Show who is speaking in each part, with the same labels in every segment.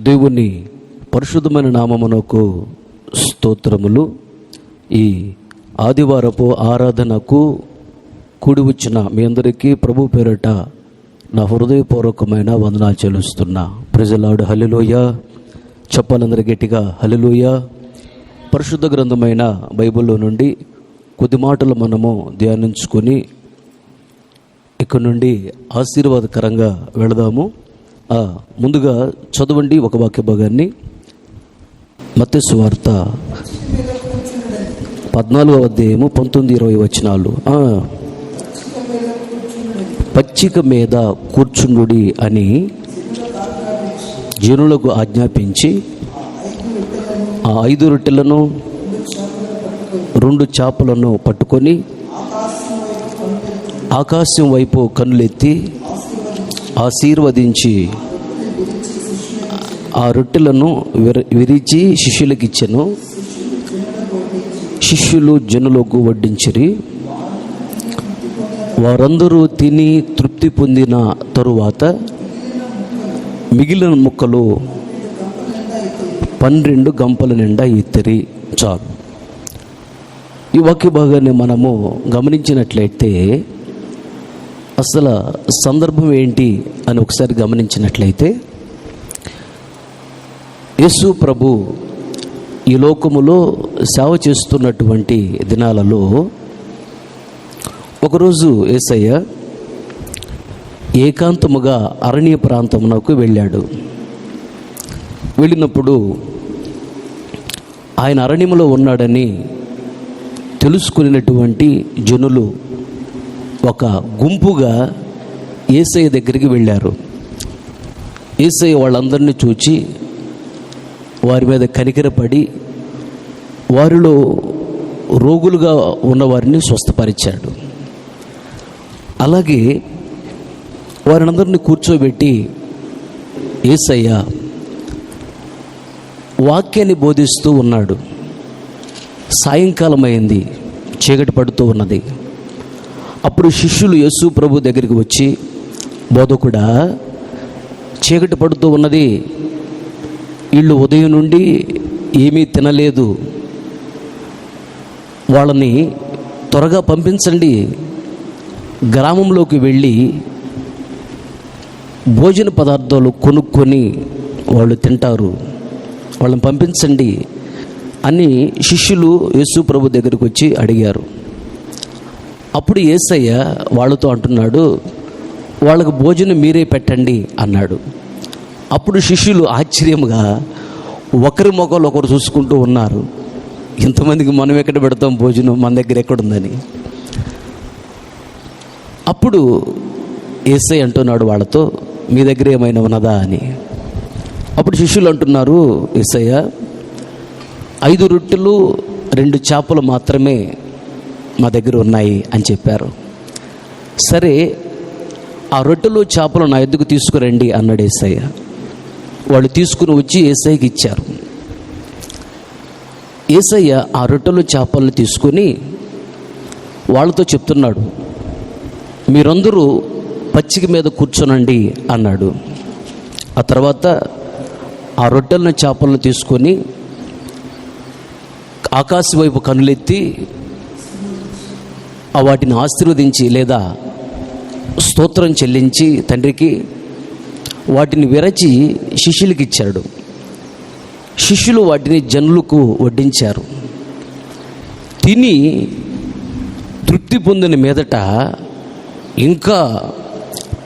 Speaker 1: దేవుని పరిశుద్ధమైన నామమునకు స్తోత్రములు. ఈ ఆదివారపు ఆరాధనకు కూడి వచ్చిన మీ అందరికీ ప్రభు పేరట నా హృదయపూర్వకమైన వందనాలు చెల్లిస్తున్నా. ప్రైజ్ హల్లెలూయా. చెప్పాలందరూ గట్టిగా హల్లెలూయా. పరిశుద్ధ గ్రంథమైన బైబిల్లో నుండి కొద్ది మాటలు మనము ధ్యానించుకొని ఇక్కడ నుండి ఆశీర్వాదకరంగా వెళదాము. ముందుగా చదవండి ఒక వాక్య భాగాన్ని. మత్తయి సువార్త 14వ అధ్యాయము 19-20 వచనాలు. పచ్చిక మీద కూర్చుండుడి అని జనులకు ఆజ్ఞాపించి ఆ 5 రొట్టెలను 2 చేపలను పట్టుకొని ఆకాశం వైపు కన్నులెత్తి ఆశీర్వదించి ఆ రొట్టెలను విరిచి శిష్యులకు ఇచ్చెను. శిష్యులు జనులకు వడ్డించిరి. వారందరూ తిని తృప్తి పొందిన తరువాత మిగిలిన ముక్కలు 12 గంపల నిండా ఎత్తిరి. చాలు. ఈ వాక్య భాగాన్ని మనము గమనించినట్లయితే అసలు సందర్భం ఏంటి అని ఒకసారి గమనించినట్లయితే, యేసు ప్రభు ఈ లోకములో సేవ చేస్తున్నటువంటి దినాలలో ఒకరోజు యేసయ్య ఏకాంతముగా అరణ్య ప్రాంతమునకు వెళ్ళాడు. వెళ్ళినప్పుడు ఆయన అరణ్యములో ఉన్నాడని తెలుసుకున్నటువంటి జనులు ఒక గుంపుగా యేసయ్య దగ్గరికి వెళ్ళారు. యేసయ్య వాళ్ళందరినీ చూచి వారి మీద కనికరపడి వారిలో రోగులుగా ఉన్నవారిని స్వస్థపరిచాడు. అలాగే వారినందరినీ కూర్చోబెట్టి యేసయ్య వాక్యాన్ని బోధిస్తూ ఉన్నాడు. సాయంకాలం అయింది, చీకటి పడుతూ ఉన్నది. అప్పుడు శిష్యులు యేసు ప్రభు దగ్గరికి వచ్చి, బోధకుడా, చీకటి పడుతూ ఉన్నది, వీళ్ళు ఉదయం నుండి ఏమీ తినలేదు, వాళ్ళని త్వరగా పంపించండి, గ్రామంలోకి వెళ్ళి భోజన పదార్థాలు కొనుక్కొని వాళ్ళు తింటారు, వాళ్ళని పంపించండి అని శిష్యులు యేసు ప్రభు దగ్గరికి వచ్చి అడిగారు. అప్పుడు యేసయ్య వాళ్ళతో అంటున్నాడు, వాళ్ళకు భోజనం మీరే పెట్టండి అన్నాడు. అప్పుడు శిష్యులు ఆశ్చర్యంగా ఒకరి మొక్కలు ఒకరు చూసుకుంటూ ఉన్నారు. ఇంతమందికి మనం ఎక్కడ పెడతాం భోజనం, మన దగ్గర ఎక్కడుందని. అప్పుడు యేసయ్య అంటున్నాడు వాళ్ళతో, మీ దగ్గర ఏమైనా ఉన్నదా అని. అప్పుడు శిష్యులు అంటున్నారు, యేసయ్య 5 రొట్టెలు 2 చేపలు మాత్రమే మా దగ్గర ఉన్నాయి అని చెప్పారు. సరే, ఆ రొట్టెలు చేపలు నా ఎద్దుకు తీసుకురండి అన్నాడు యేసయ్య. వాళ్ళు తీసుకుని వచ్చి యేసయ్యకి ఇచ్చారు. యేసయ్య ఆ రొట్టెలు చేపలను తీసుకొని వాళ్ళతో చెప్తున్నాడు, మీరందరూ పచ్చిక మీద కూర్చోనండి అన్నాడు. ఆ తర్వాత ఆ రొట్టెలను చేపలను తీసుకొని ఆకాశం వైపు కన్నులెత్తి వాటిని ఆశీర్వదించి లేదా స్తోత్రం చెల్లించి తండ్రికి వాటిని విరచి శిష్యులకి ఇచ్చాడు. శిష్యులు వాటిని జనులకు వడ్డించారు. తిని తృప్తి పొందిన మీదట ఇంకా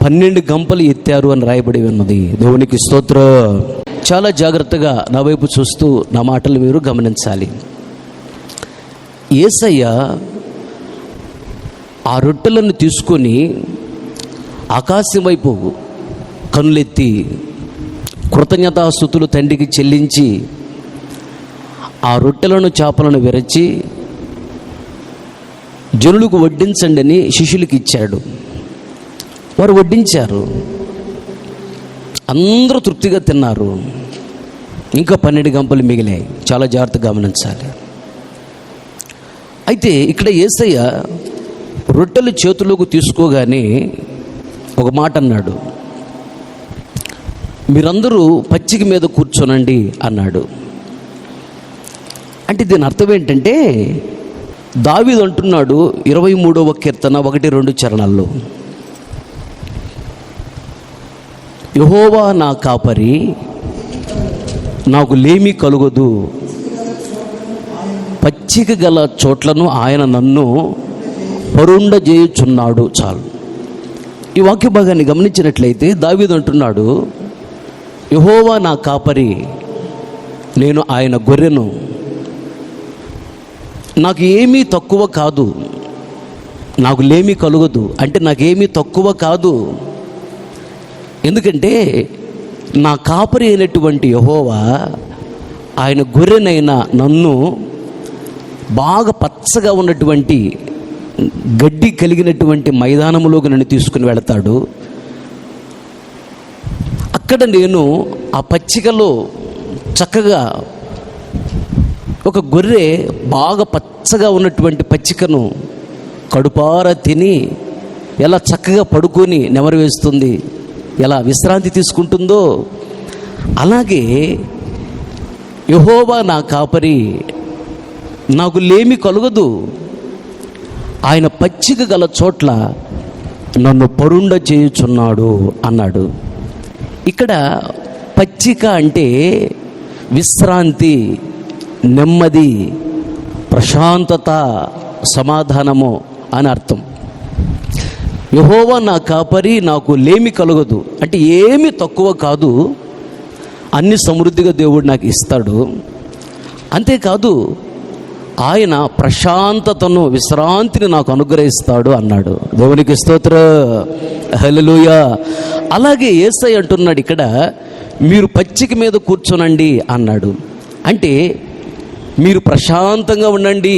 Speaker 1: 12 గంపలు ఎత్తారు అని రాయబడి ఉన్నది. దేవునికి స్తోత్రం. చాలా జాగ్రత్తగా నా వైపు చూస్తూ నా మాటలు మీరు గమనించాలి. యేసయ్య ఆ రొట్టెలను తీసుకొని ఆకాశం వైపు కన్నులెత్తి కృతజ్ఞతాస్తుతులు తండ్రికి చెల్లించి ఆ రొట్టెలను చేపలను విరచి జనులకు వడ్డించండి అని శిష్యులకు ఇచ్చాడు. వారు వడ్డించారు. అందరూ తృప్తిగా తిన్నారు. ఇంకా 12 గంపలు మిగిలాయి. చాలా జాగ్రత్తగా గమనించాలి. అయితే ఇక్కడ యేసయ్య రొట్టెలు చేతుల్లోకి తీసుకోగానే ఒక మాట అన్నాడు, మీరందరూ పచ్చిక మీద కూర్చోనండి అన్నాడు. అంటే దీని అర్థం ఏంటంటే, దావీదు అంటున్నాడు 23వ కీర్తన 1-2 చరణాల్లో, యెహోవా నా కాపరి, నాకు లేమి కలుగదు, పచ్చిక గల చోట్లను ఆయన నన్ను పరుండజేయుచున్నాడు. చాలు. ఈ వాక్య భాగాన్ని గమనించినట్లయితే దావీదు అంటున్నాడు, యెహోవా నా కాపరి, నేను ఆయన గొర్రెను, నాకు ఏమీ తక్కువ కాదు, నాకు లేమి కలుగదు. అంటే నాకేమీ తక్కువ కాదు, ఎందుకంటే నా కాపరి అయినటువంటి యెహోవా ఆయన గొర్రెనైన నన్ను బాగా పచ్చగా ఉన్నటువంటి గడ్డి కలిగినటువంటి మైదానంలోకి నన్ను తీసుకుని వెళతాడు. అక్కడ నేను ఆ పచ్చికలో చక్కగా ఒక గొర్రె బాగా పచ్చగా ఉన్నటువంటి పచ్చికను కడుపారా తిని ఎలా చక్కగా పడుకొని నెమరు వేస్తుంది, ఎలా విశ్రాంతి తీసుకుంటుందో, అలాగే యెహోవా నా కాపరి, నాకు లేమి కలుగదు, ఆయన పచ్చిక గల చోట్ల నన్ను పరుండ చేయుచున్నాడు అన్నాడు. ఇక్కడ పచ్చిక అంటే విశ్రాంతి, నెమ్మది, ప్రశాంతత, సమాధానము అని అర్థం. యెహోవా నా కాపరి, నాకు లేమి కలుగదు అంటే ఏమీ తక్కువ కాదు, అన్ని సమృద్ధిగా దేవుడు నాకు ఇస్తాడు. అంతేకాదు ఆయన ప్రశాంతతను, విశ్రాంతిని నాకు అనుగ్రహిస్తాడు అన్నాడు. దేవునికి స్తోత్రం, హల్లెలూయా. అలాగే యేసయ్య అంటున్నాడు ఇక్కడ, మీరు పచ్చిక మీద కూర్చోనండి అన్నాడు. అంటే మీరు ప్రశాంతంగా ఉండండి,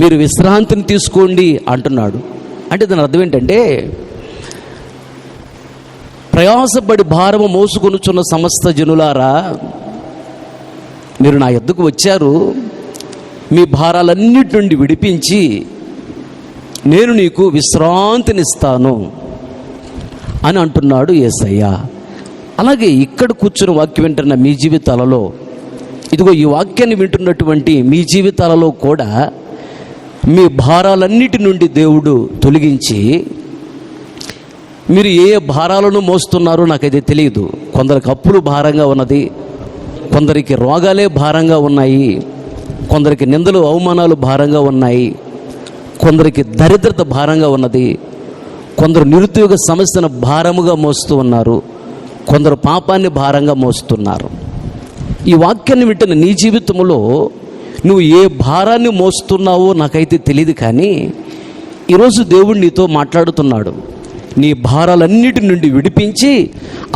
Speaker 1: మీరు విశ్రాంతిని తీసుకోండి అంటున్నాడు. అంటే దాని అర్థం ఏంటంటే, ప్రయాసపడి భారము మోసుకొనుచున్న సమస్త జనులారా, మీరు నా యొద్దకు వచ్చారు, మీ భారాలన్నిటి నుండి విడిపించి నేను నీకు విశ్రాంతినిస్తాను అని అంటున్నాడు యేసయ్య. అలాగే ఇక్కడ కూర్చున్న వాక్యం వింటున్న మీ జీవితాలలో, ఇదిగో ఈ వాక్యాన్ని వింటున్నటువంటి మీ జీవితాలలో కూడా మీ భారాలన్నిటి నుండి దేవుడు తొలగించి, మీరు ఏ భారాలను మోస్తున్నారో నాకైతే తెలియదు. కొందరికి అప్పులు భారంగా ఉన్నది, కొందరికి రోగాలే భారంగా ఉన్నాయి, కొందరికి నిందలు అవమానాలు భారంగా ఉన్నాయి, కొందరికి దరిద్రత భారంగా ఉన్నది, కొందరు నిరుద్యోగ సమస్యను భారముగా మోస్తూ ఉన్నారు, కొందరు పాపాన్ని భారంగా మోస్తున్నారు. ఈ వాక్యాన్ని వింటున్న నీ జీవితంలో నువ్వు ఏ భారాన్ని మోస్తున్నావో నాకైతే తెలియదు, కానీ ఈరోజు దేవుడు నీతో మాట్లాడుతున్నాడు. నీ భారాలన్నిటి నుండి విడిపించి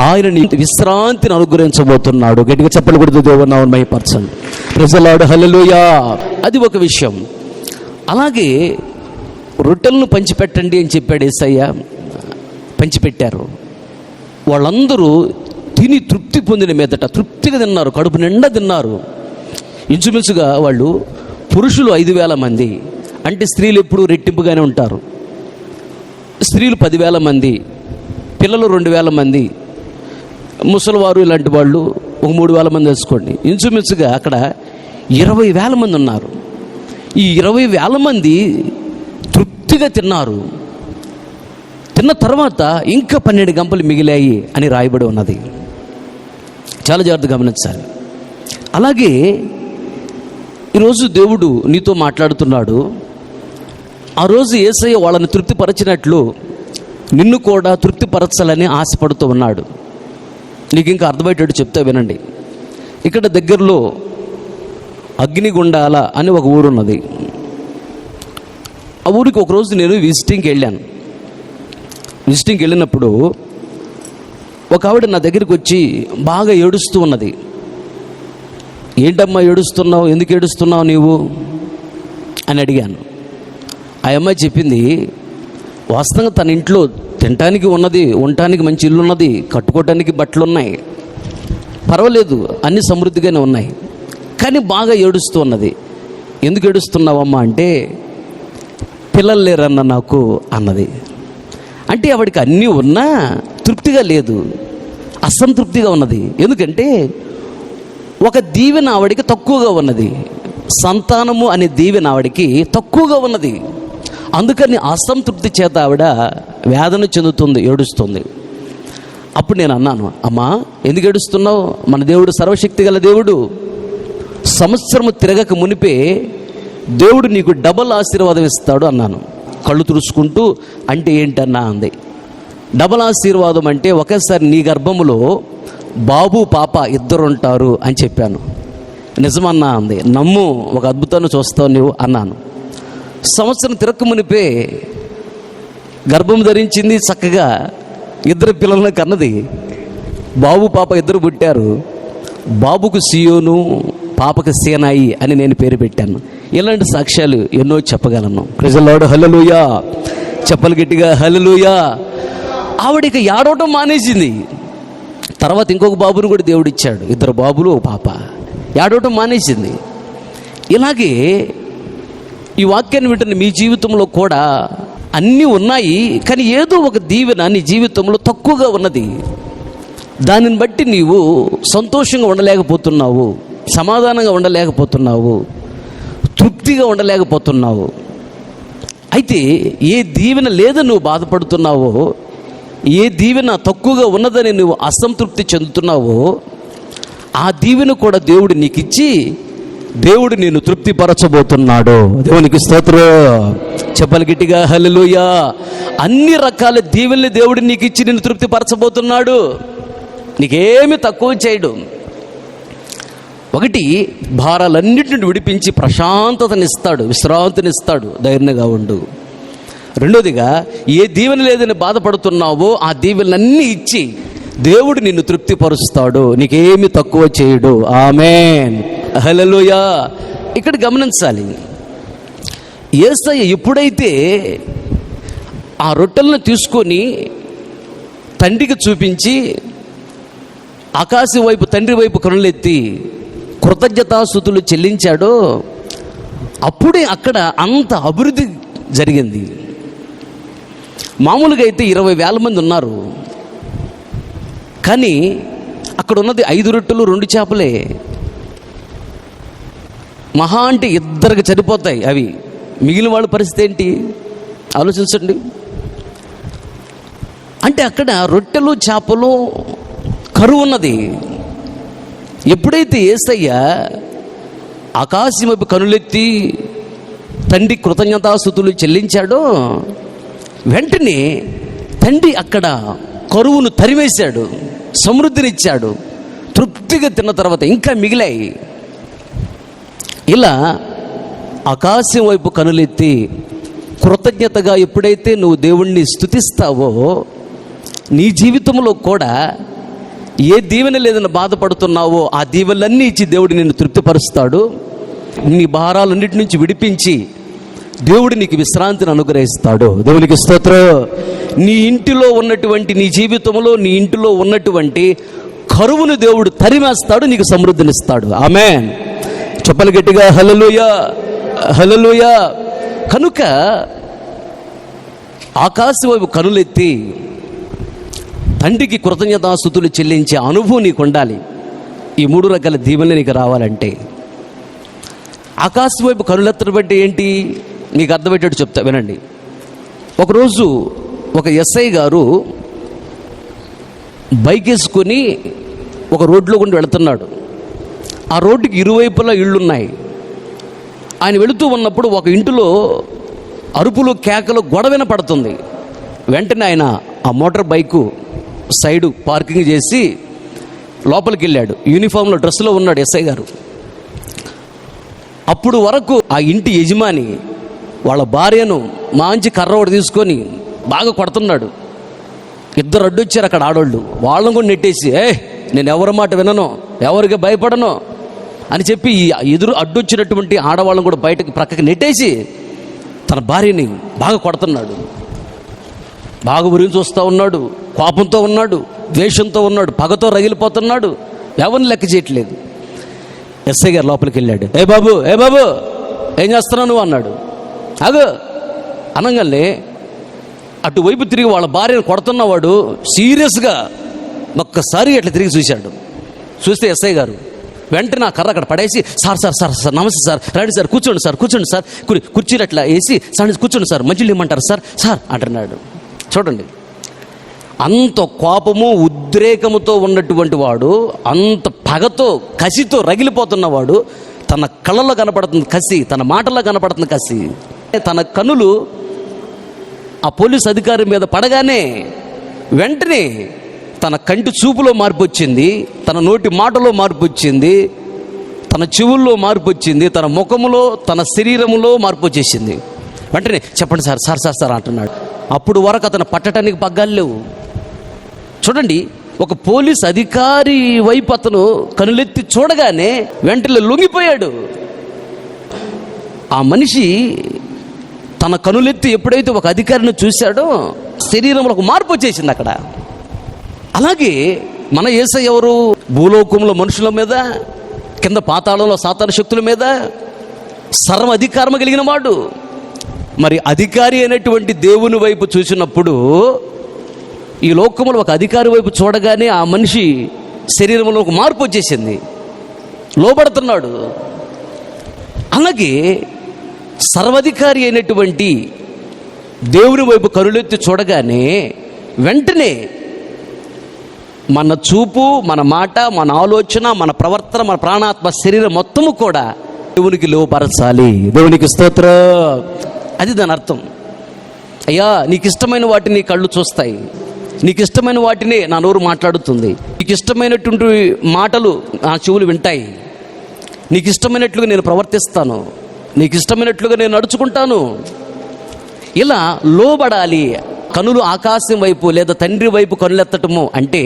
Speaker 1: ఆయన నీ విశ్రాంతిని అనుగ్రహించబోతున్నాడు. గట్టిగా చెప్పలు కొడుతూ దేవుని నామమును మహిమపరచండి. ప్రైజ్ ది లార్డ్, హల్లెలూయా. అది ఒక విషయం. అలాగే రొట్టెలను పంచిపెట్టండి అని చెప్పాడు యేసయ్య. పంచిపెట్టారు. వాళ్ళందరూ తిని తృప్తి పొందిన మీదట తృప్తిగా తిన్నారు, కడుపు నిండా తిన్నారు. ఇంచుమించుగా వాళ్ళు పురుషులు 5,000 మంది, అంటే స్త్రీలు ఎప్పుడు రెట్టింపుగానే ఉంటారు. స్త్రీలు 10,000 మంది, పిల్లలు 2,000 మంది, ముసలివారు ఇలాంటి వాళ్ళు ఒక 3,000 మంది వేసుకోండి. ఇంచుమించుగా అక్కడ 20,000 మంది ఉన్నారు. ఈ 20,000 మంది తృప్తిగా తిన్నారు. తిన్న తర్వాత ఇంకా 12 గంపలు మిగిలాయి అని రాయబడి ఉన్నది. చాలా జాగ్రత్తగా గమనించాలి. అలాగే ఈరోజు దేవుడు నీతో మాట్లాడుతున్నాడు. ఆ రోజు యేసయ్య వాళ్ళని తృప్తిపరచినట్లు నిన్ను కూడా తృప్తిపరచాలని ఆశపడుతూ ఉన్నాడు. నీకు ఇంకా అర్థమయ్యేటట్టు చెప్తా వినండి. ఇక్కడ దగ్గరలో అగ్నిగుండాల అని ఒక ఊరున్నది. ఆ ఊరికి ఒకరోజు నేను విజిటింగ్కి వెళ్ళాను. విజిటింగ్కి వెళ్ళినప్పుడు ఒక ఆవిడ నా దగ్గరికి వచ్చి బాగా ఏడుస్తూ ఉన్నది. ఏంటమ్మా ఏడుస్తున్నావు, ఎందుకు ఏడుస్తున్నావు నీవు అని అడిగాను. ఆ అమ్మాయి చెప్పింది, వాస్తవంగా తన ఇంట్లో తినటానికి ఉన్నది, ఉండటానికి మంచి ఇల్లు ఉన్నది, కట్టుకోవటానికి బట్టలు ఉన్నాయి, పర్వాలేదు, అన్ని సమృద్ధిగానే ఉన్నాయి, కానీ బాగా ఏడుస్తూ ఉన్నది. ఎందుకు ఏడుస్తున్నావమ్మా అంటే, పిల్లలు లేరన్న నాకు అన్నది. అంటే ఆవిడికి అన్నీ ఉన్నా తృప్తిగా లేదు. అసంతృప్తిగా ఉన్నది. ఎందుకంటే ఒక దీవెన ఆవిడికి తక్కువగా ఉన్నది, సంతానము అనే దీవెన ఆవిడికి తక్కువగా ఉన్నది. అందుకని అసంతృప్తి చేత ఆవిడ వేదన చెందుతుంది, ఏడుస్తుంది. అప్పుడు నేను అన్నాను, అమ్మా ఎందుకు ఏడుస్తున్నావు? మన దేవుడు సర్వశక్తి గల దేవుడు. సంవత్సరము తిరగక మునిపే దేవుడు నీకు డబల్ ఆశీర్వాదం ఇస్తాడు అన్నాను. కళ్ళు తుడుచుకుంటూ అంటే ఏంటన్నా అంది. డబల్ ఆశీర్వాదం అంటే ఒకేసారి నీ గర్భములో బాబు పాప ఇద్దరు ఉంటారు అని చెప్పాను. నిజమన్నా అంది. నమ్ము, ఒక అద్భుతాన్ని చూస్తావు నువ్వు అన్నాను. సంవత్సరం తిరక్క మునిపే గర్భం ధరించింది, చక్కగా ఇద్దరు పిల్లలను కన్నది. బాబు పాప ఇద్దరు పుట్టారు. బాబుకు సియోను, పాపకు సేనాయి అని నేను పేరు పెట్టాను. ఇలాంటి సాక్ష్యాలు ఎన్నో చెప్పగలను. Praise the lord. హల్లెలూయా. చెప్పలు గట్టిగా హల్లెలూయా. ఆవిడికి ఏడవటం మానేసింది. తర్వాత ఇంకొక బాబుని కూడా దేవుడు ఇచ్చాడు, ఇద్దరు బాబులు ఒక పాప. ఏడవటం మానేసింది. ఇలాగే ఈ వాక్యాన్ని వింటున్న మీ జీవితంలో కూడా అన్నీ ఉన్నాయి, కానీ ఏదో ఒక దీవెన నీ జీవితంలో తక్కువగా ఉన్నది. దానిని బట్టి నీవు సంతోషంగా ఉండలేకపోతున్నావు, సమాధానంగా ఉండలేకపోతున్నావు, తృప్తిగా ఉండలేకపోతున్నావు. అయితే ఏ దీవెన లేదని నువ్వు బాధపడుతున్నావో, ఏ దీవెన తక్కువగా ఉన్నదని నువ్వు అసంతృప్తి చెందుతున్నావో, ఆ దీవెన కూడా దేవుడు నీకు ఇచ్చి దేవుడు నిన్ను తృప్తిపరచబోతున్నాడు. దేవునికి స్తోత్రం. చెప్పలు గట్టిగా హల్లెలూయా. అన్ని రకాల దీవెనలు దేవుడు నీకు ఇచ్చి నిన్ను తృప్తిపరచబోతున్నాడు. నీకేమి తక్కువ చేయడు. ఒకటి, భారాలన్నింటిని విడిపించి ప్రశాంతతనిస్తాడు, విశ్రాంతినిస్తాడు, ధైర్యంగా ఉండు. రెండోదిగా, ఏ దీవెన లేదని బాధపడుతున్నావో ఆ దీవెనలన్నీ ఇచ్చి దేవుడు నిన్ను తృప్తిపరుస్తాడు, నీకేమి తక్కువ చేయడు. ఆమేన్. హల్లెలూయా. ఇక్కడ గమనించాలి, యేసయ్య ఎప్పుడైతే ఆ రొట్టెలను తీసుకొని తండ్రికి చూపించి ఆకాశం వైపు, తండ్రి వైపు కనులెత్తి కృతజ్ఞతాస్తుతులు చెల్లించాడో అప్పుడే అక్కడ అంత అభివృద్ధి జరిగింది. మామూలుగా అయితే 20,000 మంది ఉన్నారు, కానీ అక్కడ ఉన్నది 5 రొట్టెలు 2 చేపలే. మహా అంటే 2 సరిపోతాయి అవి. మిగిలిన వాళ్ళ పరిస్థితి ఏంటి ఆలోచించండి. అంటే అక్కడ రొట్టెలు చేపలు కరువు ఉన్నది. ఎప్పుడైతే యేసయ్య ఆకాశం వైపు కనులెత్తి తండ్రి కృతజ్ఞతాస్తుతులు చెల్లించాడో వెంటనే తండ్రి అక్కడ కరువును తరివేశాడు, సమృద్ధినిచ్చాడు. తృప్తిగా తిన్న తర్వాత ఇంకా మిగిలాయి. ఇలా ఆకాశం వైపు కనులెత్తి కృతజ్ఞతగా ఎప్పుడైతే నువ్వు దేవుణ్ణి స్తుతిస్తావో నీ జీవితంలో కూడా ఏ దీవెన లేదని బాధపడుతున్నావో ఆ దీవెనలన్నీ ఇచ్చి దేవుడు నిన్ను తృప్తిపరుస్తాడు. నీ భారాలన్నిటి నుంచి విడిపించి దేవుడు నీకు విశ్రాంతిని అనుగ్రహిస్తాడు. దేవునికి స్తోత్రం. నీ ఇంటిలో ఉన్నటువంటి, నీ జీవితంలో నీ ఇంటిలో ఉన్నటువంటి కరువును దేవుడు తరిమేస్తాడు, నీకు సమృద్ధినిస్తాడు. ఆమేన్. చెప్పలు గట్టిగా హల్లెలూయా, హల్లెలూయా. కనుక ఆకాశం వైపు కనులెత్తి తండ్రికి కృతజ్ఞతాస్తుతులు చెల్లించే అనుభవం నీకు ఉండాలి. ఈ 3 రకాల దీవెనలు నీకు రావాలంటే ఆకాశం వైపు కనులెత్తడం బట్టి ఏంటి నీకు అర్థమయ్యేటట్టు చెప్తా వినండి. ఒకరోజు ఒక ఎస్ఐ గారు బైక్ వేసుకొని ఒక రోడ్లో గుండా వెళుతున్నాడు. ఆ రోడ్డుకి ఇరువైపులా ఇళ్ళున్నాయి. ఆయన వెళుతూ ఉన్నప్పుడు ఒక ఇంటిలో అరుపులు, కేకలు, గొడవ పడుతుంది. వెంటనే ఆయన ఆ మోటార్ బైకు సైడు పార్కింగ్ చేసి లోపలికి వెళ్ళాడు. యూనిఫామ్లో, డ్రెస్సులో ఉన్నాడు ఎస్ఐ గారు. అప్పుడు వరకు ఆ ఇంటి యజమాని వాళ్ళ భార్యను మంచి కర్ర ఒకటి తీసుకొని బాగా కొడుతున్నాడు. 2 అడ్డొచ్చారు అక్కడ ఆడోళ్ళు. వాళ్ళని కూడా నెట్టేసి, నేను ఎవరి మాట వినను, ఎవరికి భయపడను అని చెప్పి ఈ ఎదురు అడ్డొచ్చినటువంటి ఆడవాళ్ళని కూడా బయటకు ప్రక్కకి నెట్టేసి తన భార్యని బాగా కొడుతున్నాడు. బాగా ఉరిని చూస్తూ ఉన్నాడు, కోపంతో ఉన్నాడు, ద్వేషంతో ఉన్నాడు, పగతో రగిలిపోతున్నాడు. ఎవరిని లెక్క చేయట్లేదు. ఎస్ఐ గారు లోపలికి వెళ్ళాడు. ఏ బాబు ఏం చేస్తున్నావు నువ్వు అన్నాడు. అగో అనగానే అటువైపు తిరిగి వాళ్ళ భార్యను కొడుతున్నవాడు సీరియస్గా ఒక్కసారి అట్లా తిరిగి చూశాడు. చూస్తే ఎస్ఐ గారు వెంటనే ఆ కర్ర అక్కడ పడేసి, సార్ సార్ సార్ సార్ నమస్తే సార్, రండి సార్, కూర్చోండి సార్, కూర్చోండి సార్, కుర్చీలు అట్లా వేసి, సార్ కూర్చోండి సార్, మంచిలు ఇమ్మంటారు సార్ సార్ అంటున్నాడు. చూడండి, అంత కోపము ఉద్రేకముతో ఉన్నటువంటి వాడు, అంత పగతో కసితో రగిలిపోతున్నవాడు, తన కళ్ళలో కనపడుతుంది కసి, తన మాటల్లో కనపడుతుంది కసి. తన కనులు ఆ పోలీస్ అధికారి మీద పడగానే వెంటనే తన కంటి చూపులో మార్పు వచ్చింది, తన నోటి మాటలో మార్పు వచ్చింది, తన చెవుల్లో మార్పు వచ్చింది, తన ముఖములో, తన శరీరములో మార్పు వచ్చేసింది. వెంటనే చెప్పండి సార్, సార్ సార్ సార్ అంటున్నాడు. అప్పుడు వరకు అతను పట్టడానికి పగ్గాలు లేవు. చూడండి, ఒక పోలీస్ అధికారి వైపు అతను కనులెత్తి చూడగానే వెంటనే లొంగిపోయాడు. ఆ మనిషి తన కనులెత్తి ఎప్పుడైతే ఒక అధికారిని చూశాడో శరీరంలో ఒక మార్పు వచ్చేసింది అక్కడ. అలాగే మన యేసయ్య ఎవరు? భూలోకంలో మనుషుల మీద, కింద పాతాళంలో సాతాను శక్తుల మీద సర్వ అధికారం కలిగిన వాడు. మరి అధికారి అయినటువంటి దేవుని వైపు చూసినప్పుడు, ఈ లోకంలో ఒక అధికారి వైపు చూడగానే ఆ మనిషి శరీరంలో ఒక మార్పు వచ్చేసింది, లోబడుతున్నాడు. అలాగే సర్వాధికారి అయినటువంటి దేవుని వైపు కనులెత్తి చూడగానే వెంటనే మన చూపు, మన మాట, మన ఆలోచన, మన ప్రవర్తన, మన ప్రాణాత్మ, శరీరం మొత్తము కూడా దేవునికి లోపరచాలి. దేవునికి స్తోత్రం. అది దాని అర్థం. అయ్యా, నీకు ఇష్టమైన వాటిని కళ్ళు చూస్తాయి, నీకు ఇష్టమైన వాటిని నా నోరు మాట్లాడుతుంది, నీకు ఇష్టమైనటువంటి మాటలు నా చెవులు వింటాయి, నీకు ఇష్టమైనట్లుగా నేను ప్రవర్తిస్తాను, నీకు ఇష్టమైనట్లుగా నేను నడుచుకుంటాను. ఇలా లోబడాలి. కనులు ఆకాశం వైపు లేదా తండ్రి వైపు కనులెత్తటము అంటే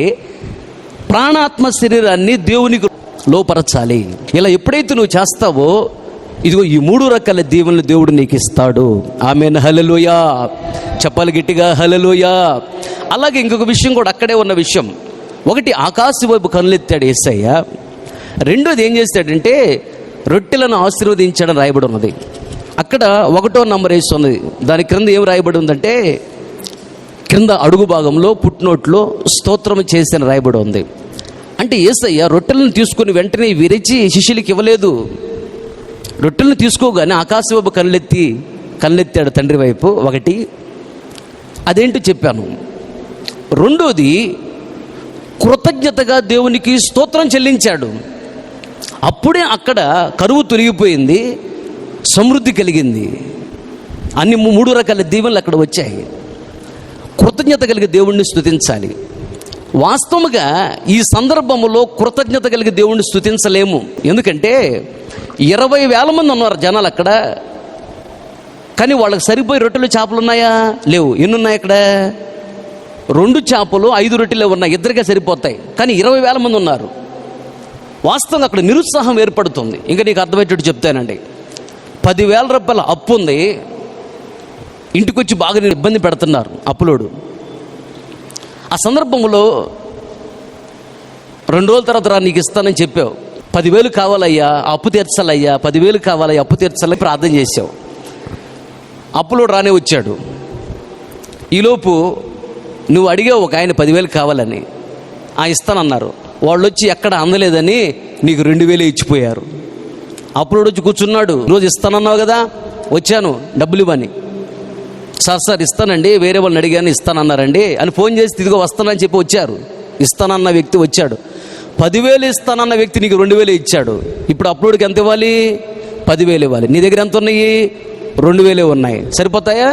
Speaker 1: ప్రాణాత్మ శరీరాన్ని దేవునికి లోపరచాలి. ఇలా ఎప్పుడైతే నువ్వు చేస్తావో, ఇదిగో ఈ 3 రకాల దీవెనలు దేవుడు నీకు ఇస్తాడు. ఆమేన్, హల్లెలూయా. చెప్పాలి గట్టిగా, హల్లెలూయా. అలాగే ఇంకొక విషయం కూడా అక్కడే ఉన్న విషయం. ఒకటి, ఆకాశం వైపు కనులెత్తాడు యేసయ్య. రెండోది ఏం చేస్తాడంటే రొట్టెలను ఆశీర్వదించడం రాయబడి ఉన్నది. అక్కడ 1వ నంబర్ వేసి ఉన్నది. దాని క్రింద ఏం రాయబడి ఉందంటే, క్రింద అడుగు భాగంలో పుట్నోట్లో స్తోత్రం చేసిన రాయబడి ఉంది. అంటే యేసయ్య రొట్టెలను తీసుకుని వెంటనే విరిచి శిష్యులకి ఇవ్వలేదు. రొట్టెలను తీసుకోగానే ఆకాశం వైపు కళ్ళెత్తాడు తండ్రి వైపు. ఒకటి, అదేంటో చెప్పాను. రెండోది, కృతజ్ఞతగా దేవునికి స్తోత్రం చెల్లించాడు. అప్పుడే అక్కడ కరువు తొలగిపోయింది, సమృద్ధి కలిగింది. అన్ని 3 రకాల దీవెనలు అక్కడ వచ్చాయి. కృతజ్ఞత కలిగి దేవుణ్ణి స్తుతించాలి. వాస్తవంగా ఈ సందర్భంలో కృతజ్ఞత కలిగి దేవుణ్ణి స్తుతించలేము. ఎందుకంటే 20,000 మంది ఉన్నారు జనాలు అక్కడ. కానీ వాళ్ళకి సరిపోయి రొట్టెలు, చేపలు ఉన్నాయా? లేవు. ఎన్ని ఉన్నాయి అక్కడ? 2 చేపలు 5 రొట్టెలే ఉన్నాయి, ఇద్దరికే సరిపోతాయి. కానీ 20,000 మంది ఉన్నారు. వాస్తవంగా అక్కడ నిరుత్సాహం ఏర్పడుతుంది. ఇంకా నీకు అర్థమయ్యేటట్టు చెప్తానండి. 10,000 రూపాయల అప్పు ఉంది, ఇంటికి వచ్చి బాగా ఇబ్బంది పెడుతున్నారు అప్పులోడు. ఆ సందర్భంలో 2 రోజుల తర్వాత నీకు ఇస్తానని చెప్పావు, 10,000 కావాలయ్యా, అప్పు తీర్చాలయ్యా, 10,000 కావాలయ్యా, అప్పు తీర్చాలని ప్రార్థన చేసావు. అప్పులోడు రానే వచ్చాడు. ఈలోపు నువ్వు అడిగావు ఒక ఆయన 10,000 కావాలని, ఇస్తానన్నారు. వాళ్ళు వచ్చి ఎక్కడ అందలేదని నీకు 2,000 ఇచ్చిపోయారు. అప్పులోడు వచ్చి కూర్చున్నాడు. రోజు ఇస్తానన్నావు కదా, వచ్చాను డబ్బులు ఇవ్వని. సార్ ఇస్తానండి, వేరే వాళ్ళని అడిగాను, ఇస్తానన్నారండి అని ఫోన్ చేసి ఇదిగో వస్తానని చెప్పి వచ్చారు. ఇస్తానన్న వ్యక్తి వచ్చాడు. 10,000 ఇస్తానన్న వ్యక్తి నీకు 2,000 ఇచ్చాడు. ఇప్పుడు అప్లోడ్కి ఎంత ఇవ్వాలి? 10,000 ఇవ్వాలి. నీ దగ్గర ఎంత ఉన్నాయి? 2,000 ఉన్నాయి. సరిపోతాయా?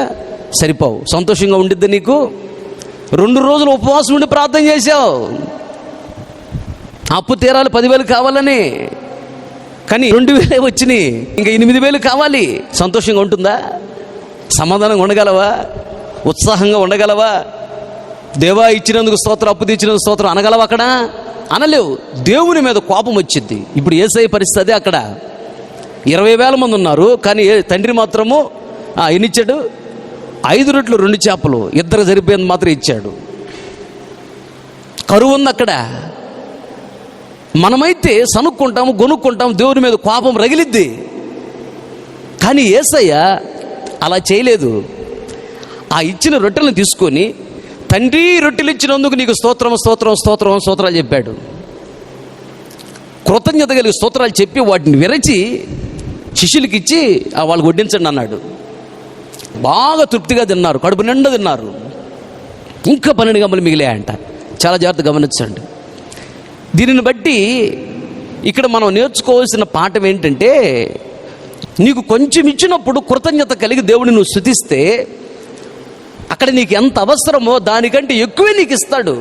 Speaker 1: సరిపోవు. సంతోషంగా ఉండిద్ది నీకు? 2 రోజులు ఉపవాసం ఉండి ప్రార్థన చేశావు, అప్పు తీరాలి, 10,000 కావాలని. కానీ 2,000 వచ్చినాయి, ఇంకా 8,000 కావాలి. సంతోషంగా ఉంటుందా? సమాధానంగా ఉండగలవా? ఉత్సాహంగా ఉండగలవా? దేవా ఇచ్చినందుకు స్తోత్రం, అప్పు తెచ్చినందుకు స్తోత్రం అనగలవా? అక్కడ అనలేవు. దేవుని మీద కోపం వచ్చింది. ఇప్పుడు యేసయ్య పరిస్థితి అక్కడ 20,000 మంది ఉన్నారు, కానీ తండ్రి మాత్రము ఎన్ని ఇచ్చాడు? 5 రొట్టెలు 2 చేపలు, ఇద్దరు సరిపోయింది మాత్రం ఇచ్చాడు. కరువు ఉంది అక్కడ. మనమైతే సనుక్కుంటాము, గొనుక్కుంటాము, దేవుని మీద కోపం రగిలిద్ది. కానీ యేసయ్య అలా చేయలేదు. ఆ ఇచ్చిన రొట్టెలను తీసుకొని తండ్రి రొట్టెలు ఇచ్చినందుకు నీకు స్తోత్రం స్తోత్రం స్తోత్రం స్తోత్రాలు చెప్పాడు. కృతజ్ఞత కలిగి స్తోత్రాలు చెప్పి వాటిని విరచి శిష్యులకి ఇచ్చి వాళ్ళకి వడ్డించండి అన్నాడు. బాగా తృప్తిగా తిన్నారు, కడుపు నిండా తిన్నారు. ఇంకా 12 గంపలు మిగిలాయంట. చాలా జాగ్రత్త గమనించండి. దీనిని బట్టి ఇక్కడ మనం నేర్చుకోవాల్సిన పాఠం ఏంటంటే, నీకు కొంచెం ఇచ్చినప్పుడు కృతజ్ఞత కలిగి దేవుడిని నువ్వు స్తుతిస్తే అక్కడ నీకు ఎంత అవసరమో దానికంటే ఎక్కువే నీకు ఇస్తాడు.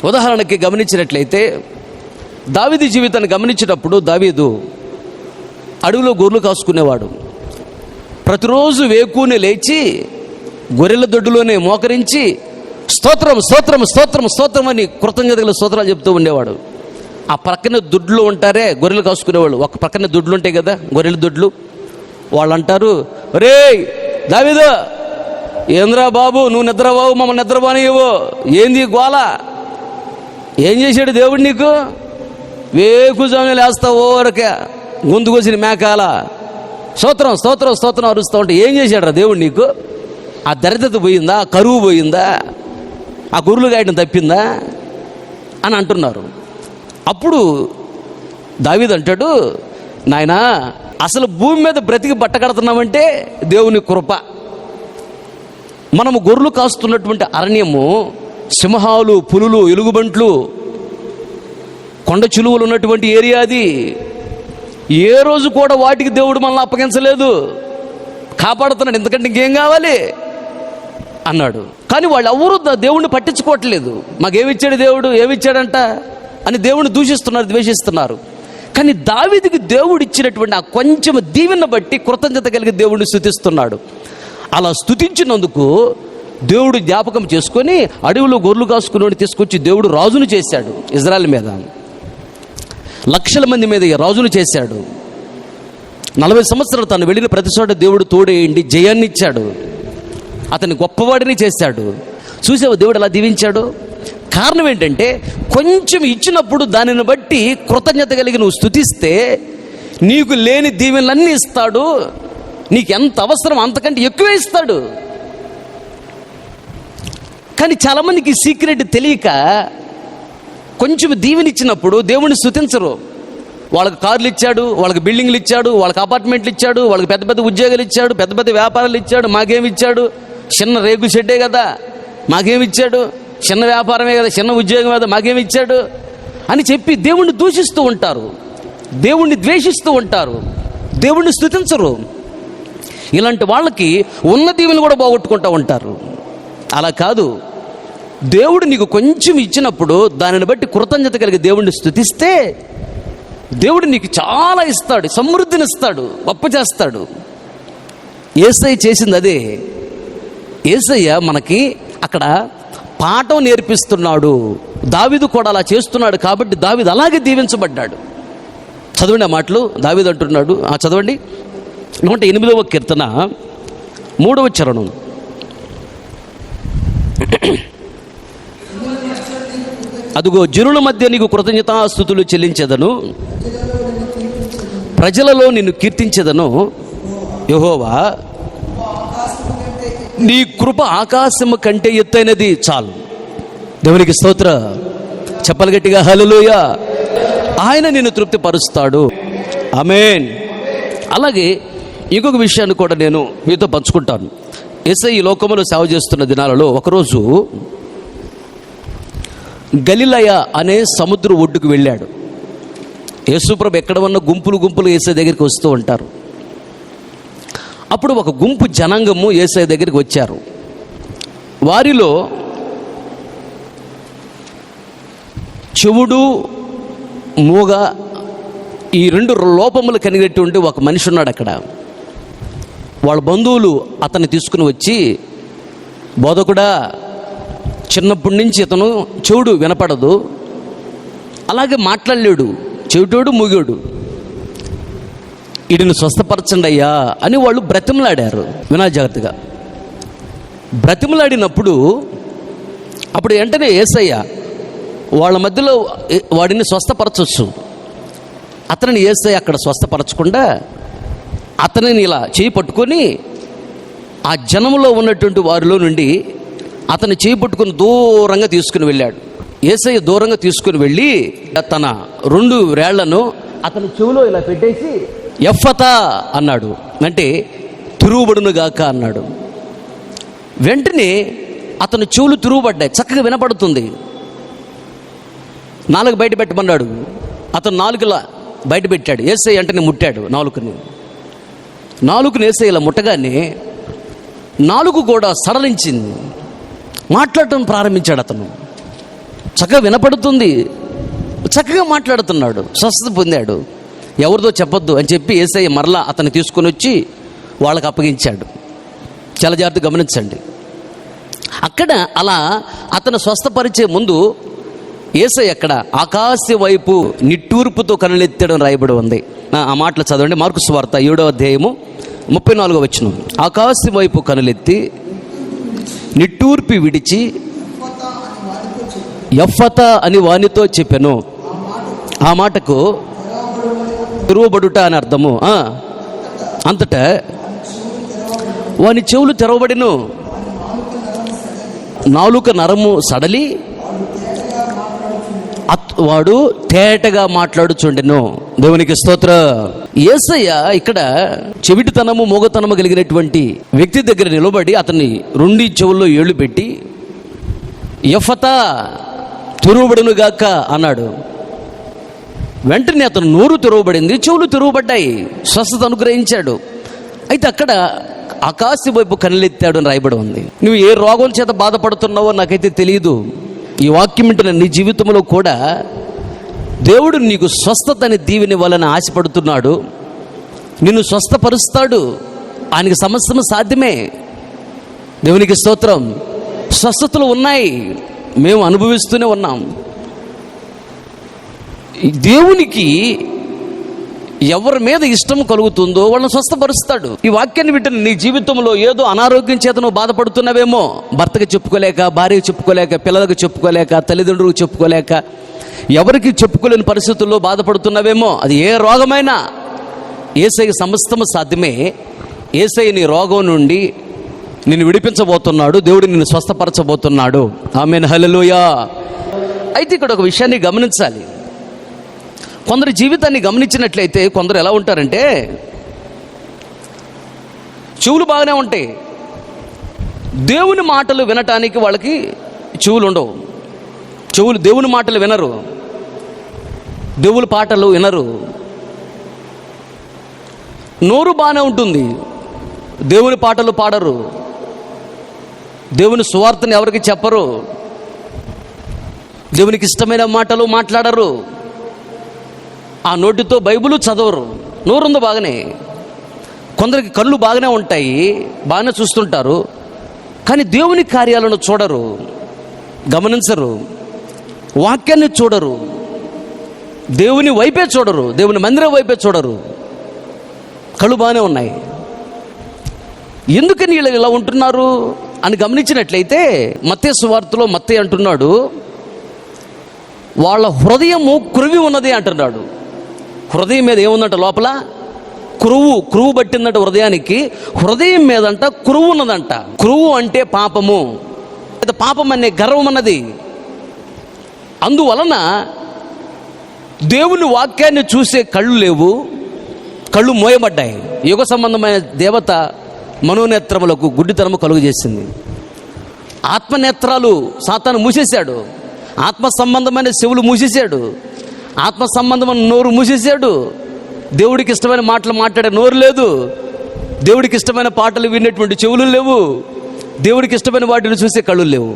Speaker 1: ఉదాహరణకి గమనించినట్లయితే దావీదు జీవితాన్ని గమనించినప్పుడు, దావీదు అడవిలో గొర్రెలు కాసుకునేవాడు. ప్రతిరోజు వేకునే లేచి గొర్రెల దొడ్డులోనే మోకరించి స్తోత్రం స్తోత్రం స్తోత్రం స్తోత్రం అని కృతజ్ఞతల స్తోత్రాలు చెప్తూ ఉండేవాడు. ఆ ప్రక్కనే దొడ్లు ఉంటారే గొర్రెలు కాసుకునేవాళ్ళు, ఒక ప్రక్కనే దొడ్లు ఉంటాయి కదా గొర్రెల దొడ్లు. వాళ్ళు అంటారు, రే దావీదు, ఏంద్రా బాబు నువ్వు నిద్రబాబు, మమ్మల్ని నిద్రబానివ్వు, ఏంది గోల, ఏం చేశాడు దేవుడు నీకు? వేకుజామున లేస్తావు ఊరకే గొంతు కోసిన మేకాల స్తోత్రం స్తోత్రం స్తోత్రం అరుస్తూ ఉంటే ఏం చేశాడు రా దేవుడు నీకు? ఆ దరిద్రత పోయిందా? కరువు పోయిందా? ఆ గొర్రెలు గాయడం తప్పిందా అని అంటున్నారు. అప్పుడు దావీదు అంటాడు, నాయనా అసలు భూమి మీద బ్రతికి బట్ట కడుతున్నామంటే దేవుని కృప. మనము గొర్రెలు కాస్తున్నటువంటి అరణ్యము సింహాలు, పులులు, ఎలుగుబంట్లు, కొండ చిలువలు ఉన్నటువంటి ఏరియా అది. ఏ రోజు కూడా వాటికి దేవుడు మనల్ని అప్పగించలేదు, కాపాడుతున్నాడు, ఎందుకంటే ఇంకేం కావాలి అన్నాడు. కానీ వాళ్ళు ఎవరు దేవుణ్ణి పట్టించుకోవట్లేదు. మాకేమిచ్చాడు దేవుడు, ఏమిచ్చాడంట అని దేవుణ్ణి దూషిస్తున్నారు, ద్వేషిస్తున్నారు. కానీ దావీదుకి దేవుడు ఇచ్చినటువంటి ఆ కొంచెం దీవెన బట్టి కృతజ్ఞత కలిగి దేవుడిని స్తుతిస్తున్నాడు. అలా స్తుతించినందుకు దేవుడు జ్ఞాపకం చేసుకొని అడవిలో గొర్రెలు కాసుకుని తీసుకొచ్చి దేవుడు రాజును చేశాడు. ఇజ్రాయెల్ మీద లక్షల మంది మీద రాజును చేశాడు. 40 సంవత్సరాలు తను వెళ్ళిన ప్రతి చోట దేవుడు తోడేయండి జయాన్ని ఇచ్చాడు. అతన్ని గొప్పవాడిని చేశాడు. చూసావు దేవుడు అలా దీవించాడు. కారణం ఏంటంటే కొంచెం ఇచ్చినప్పుడు దానిని బట్టి కృతజ్ఞత కలిగి నువ్వు స్తుతిస్తే నీకు లేని దీవెనలన్నీ ఇస్తాడు. నీకు ఎంత అవసరం అంతకంటే ఎక్కువే ఇస్తాడు. కానీ చాలామందికి ఈ సీక్రెట్ తెలియక కొంచెం దీవెనిచ్చినప్పుడు దేవుణ్ణి స్తుతించరు. వాళ్ళకి కార్లు ఇచ్చాడు, వాళ్ళకి బిల్డింగ్లు ఇచ్చాడు, వాళ్ళకి అపార్ట్మెంట్లు ఇచ్చాడు, వాళ్ళకి పెద్ద పెద్ద ఉద్యోగాలు ఇచ్చాడు, పెద్ద పెద్ద వ్యాపారాలు ఇచ్చాడు. మాకేమి ఇచ్చాడు? చిన్న రేగు షెడ్డే కదా, మాకేమి ఇచ్చాడు? చిన్న వ్యాపారమే కదా, చిన్న ఉద్యోగం కదా, మాకేమి ఇచ్చాడు అని చెప్పి దేవుణ్ణి దూషిస్తూ ఉంటారు, దేవుణ్ణి ద్వేషిస్తూ ఉంటారు, దేవుణ్ణి స్తుతించరు. ఇలాంటి వాళ్ళకి ఉన్న దీవెనలు కూడా పోగొట్టుకుంటూ ఉంటారు. అలా కాదు, దేవుడు నీకు కొంచెం ఇచ్చినప్పుడు దానిని బట్టి కృతజ్ఞత కలిగి దేవుడిని స్తుతిస్తే దేవుడు నీకు చాలా ఇస్తాడు, సమృద్ధిని ఇస్తాడు, గొప్ప చేస్తాడు. యేసయ్య చేసింది అదే. యేసయ్య మనకి అక్కడ పాఠం నేర్పిస్తున్నాడు. దావీదు కూడా అలా చేస్తున్నాడు కాబట్టి దావీదు అలాగే దీవించబడ్డాడు. చదవండి ఆ మాటలు. దావీదు అంటున్నాడు, చదవండి 108వ కీర్తన 3వ చరణం. అదుగో జనుల మధ్య నీకు కృతజ్ఞతాస్తుతులు చెల్లించెదను, ప్రజలలో నిన్ను కీర్తించెదను. యెహోవా నీ కృప ఆకాశము కంటే ఎత్తైనది. చాలు, దేవునికి స్తోత్ర. చెప్పలు గట్టిగా హల్లెలూయా. ఆయన నిన్ను తృప్తిపరుస్తాడు. ఆమేన్. అలాగే ఇంకొక విషయాన్ని కూడా నేను మీతో పంచుకుంటాను. యేసయ్య ఈ లోకములో సేవ చేస్తున్న దినాలలో ఒకరోజు గలిలయ అనే సముద్ర ఒడ్డుకు వెళ్ళాడు. యేసుప్రభు ఎక్కడ ఉన్న గుంపులు గుంపులు యేసయ్య దగ్గరికి వస్తూ ఉంటారు. అప్పుడు ఒక గుంపు జనాంగము యేసయ్య దగ్గరికి వచ్చారు. వారిలో చెవుడు, మూగ, ఈ 2 లోపములు కలిగినటువంటి ఒక మనిషి ఉన్నాడు అక్కడ. వాళ్ళ బంధువులు అతన్ని తీసుకుని వచ్చి, బోధకుడా, చిన్నప్పటి నుంచి ఇతను చెవుడు, వినపడదు, అలాగే మాట్లాడలేడు, చెవిటోడు, మూగోడు, వీడిని స్వస్థపరచండి అయ్యా అని వాళ్ళు బ్రతిమలాడారు. వినా జాగ్రత్తగా. బ్రతిమలాడినప్పుడు అప్పుడు వెంటనే యేసయ్య వాళ్ళ మధ్యలో వాడిని స్వస్థపరచవచ్చు. అతనిని యేసయ్య అక్కడ స్వస్థపరచకుండా అతనిని ఇలా చేయి పట్టుకొని ఆ జనంలో ఉన్నటువంటి వారిలో నుండి అతని చేయి పట్టుకుని దూరంగా తీసుకుని వెళ్ళాడు. యేసయ్య దూరంగా తీసుకుని వెళ్ళి తన 2 వేళ్లను అతని చెవిలో ఇలా పెట్టేసి ఎఫ్ఫతా అన్నాడు. అంటే తిరుగుబడునుగాక అన్నాడు. వెంటనే అతని చెవులు తిరుగుబడ్డాయి, చక్కగా వినపడుతుంది. నాలుక బయట పెట్టమన్నాడు. అతను నాలుకలా బయట పెట్టాడు. యేసయ్య వెంటనే ముట్టాడు నాలుకను యేసయ్య ఇలా ముట్టగానే నాలుక కూడా సడలించింది, మాట్లాడటం ప్రారంభించాడు. అతను చక్కగా వినపడుతుంది, చక్కగా మాట్లాడుతున్నాడు, స్వస్థత పొందాడు. ఎవరిదో చెప్పొద్దు అని చెప్పి యేసయ్య మరలా అతన్ని తీసుకొని వచ్చి వాళ్ళకి అప్పగించాడు. చాలా జాగ్రత్తగా గమనించండి. అక్కడ అలా అతను స్వస్థపరిచే ముందు యేసయ్య అక్కడ ఆకాశ వైపు నిట్టూర్పుతో కనులెత్తడం రాయబడి ఉంది. ఆ మాటలు చదవండి. మార్కు సువార్త 7వ అధ్యాయము 34వ వచనం. ఆకాశ వైపు కనులెత్తి నిట్టూర్పి విడిచి ఎఫ్ఫతా అని వానితో చెప్పెను. ఆ మాటకు తిరుగుబడుట అని అర్థము. అంతటా వాని చెవులు తెరవబడిను, నాలుక నరము సడలి వాడు తేటగా మాట్లాడుచుండెను. దేవునికి స్తోత్ర. యేసయ్య ఇక్కడ చెవిటితనము మూగతనము కలిగినటువంటి వ్యక్తి దగ్గర నిలబడి అతన్ని 2 చెవుల్లో ఏళ్ళు పెట్టి ఎఫ్ఫతా తిరుగుబడునుగాక అన్నాడు. వెంటనే అతను నోరు తెరవబడింది, చెవులు తెరవబడ్డాయి, స్వస్థత అనుగ్రహించాడు. అయితే అక్కడ ఆకాశ వైపు కనులెత్తాడు అని రాయబడి ఉంది. నువ్వు ఏ రోగం చేత బాధపడుతున్నావో నాకైతే తెలియదు. ఈ వాక్యం వింటున్న నీ జీవితంలో కూడా దేవుడు నీకు స్వస్థత అనే దీవెని వలన ఆశపడుతున్నాడు. నిన్ను స్వస్థపరుస్తాడు. ఆయనకి సమస్తము సాధ్యమే. దేవునికి స్తోత్రం. స్వస్థతలు ఉన్నాయి, మేము అనుభవిస్తూనే ఉన్నాం. దేవునికి ఎవరి మీద ఇష్టం కలుగుతుందో వాళ్ళని స్వస్థపరుస్తాడు. ఈ వాక్యాన్ని వింటున్న నీ జీవితంలో ఏదో అనారోగ్యం చేత నువ్వు బాధపడుతున్నావేమో, భర్తకి చెప్పుకోలేక, భార్యకు చెప్పుకోలేక, పిల్లలకు చెప్పుకోలేక, తల్లిదండ్రులకు చెప్పుకోలేక, ఎవరికి చెప్పుకోలేని పరిస్థితుల్లో బాధపడుతున్నావేమో. అది ఏ రోగమైనా యేసయ్య సమస్తము సాధ్యమే. యేసయ్య నీ రోగం నుండి నిన్ను విడిపించబోతున్నాడు. దేవుడు నిన్ను స్వస్థపరచబోతున్నాడు. ఆమేన్, హల్లెలూయా. అయితే ఇక్కడ ఒక విషయాన్ని గమనించాలి. కొందరి జీవితాన్ని గమనించినట్లయితే కొందరు ఎలా ఉంటారంటే, చెవులు బాగానే ఉంటాయి, దేవుని మాటలు వినటానికి వాళ్ళకి చెవులు ఉండవు. దేవుని మాటలు వినరు, దేవుని పాటలు వినరు. నోరు బాగానే ఉంటుంది, దేవుని పాటలు పాడరు, దేవుని సువార్తని ఎవరికి చెప్పరు, దేవునికి ఇష్టమైన మాటలు మాట్లాడరు, ఆ నోటితో బైబిల్ చదవరు. నోరుందో బాగానే. కొందరికి కళ్ళు బాగానే ఉంటాయి, బాగానే చూస్తుంటారు, కానీ దేవుని కార్యాలను చూడరు, గమనించరు, వాక్యాన్ని చూడరు, దేవుని వైపే చూడరు, దేవుని మందిరం వైపే చూడరు. కళ్ళు బాగానే ఉన్నాయి. ఎందుకని వీళ్ళు ఇలా ఉంటున్నారు అని గమనించినట్లయితే మత్తయి సువార్తలో మత్తయి అంటున్నాడు, వాళ్ళ హృదయము కురివి ఉన్నది అంటున్నాడు. హృదయం మీద ఏముందంట? లోపల కురువు పట్టిందంట హృదయానికి. హృదయం మీదంట కురువు ఉన్నదంట. కురువు అంటే పాపము, పాపం అనే గర్వం అన్నది. అందువలన దేవుని వాక్యాన్ని చూసే కళ్ళు లేవు, కళ్ళు మోయబడ్డాయి. యుగ సంబంధమైన దేవత మనోనేత్రములకు గుడ్డితనము కలుగు చేసింది. ఆత్మనేత్రాలు సాతాను మూసేశాడు, ఆత్మ సంబంధమైన చెవులు మూసేశాడు, ఆత్మ సంబంధమైన నోరు మూసేశాడు. దేవుడికి ఇష్టమైన మాటలు మాట్లాడే నోరు లేదు, దేవుడికి ఇష్టమైన పాటలు వినేటువంటి చెవులు లేవు, దేవుడికి ఇష్టమైన వాటిని చూసే కళ్ళు లేవు.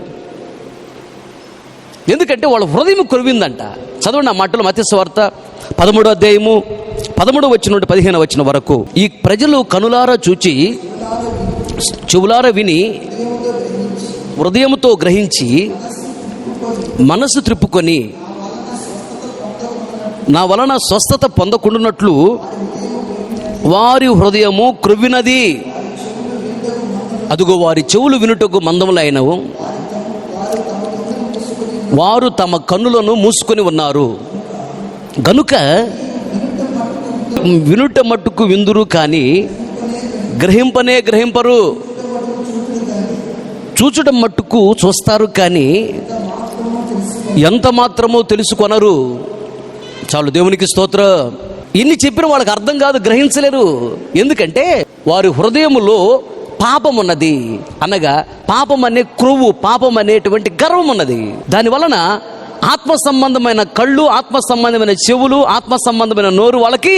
Speaker 1: ఎందుకంటే వాళ్ళ హృదయం కురివిందంట. చదవండి ఆ మాటలు. మత్తయి సువార్త 13వ అధ్యాయము 13వ వచనం నుండి 15వ వచనం వరకు. ఈ ప్రజలు కనులారా చూచి, చెవులారా విని, హృదయముతో గ్రహించి, మనసు త్రిప్పుకొని, నా వలన స్వస్థత పొందకుండానట్లు వారి హృదయము క్రొవ్వినది. అదుగో వారి చెవులు వినుటకు మందములైనవు, వారు తమ కన్నులను మూసుకొని ఉన్నారు. గనుక వినుట మట్టుకు విందురు, కానీ గ్రహింపరు. చూచడం మట్టుకు చూస్తారు, కానీ ఎంత మాత్రమో తెలుసుకొనరు. చాలు, దేవునికి స్తోత్రం. ఇన్ని చెప్పిన వాళ్ళకి అర్థం కాదు, గ్రహించలేరు. ఎందుకంటే వారి హృదయములో పాపం ఉన్నది, అనగా పాపం అనే క్రొవ్వు, పాపం అనేటువంటి గర్వం ఉన్నది. దాని వలన ఆత్మ సంబంధమైన కళ్ళు, ఆత్మ సంబంధమైన చెవులు, ఆత్మ సంబంధమైన నోరు వాళ్ళకి,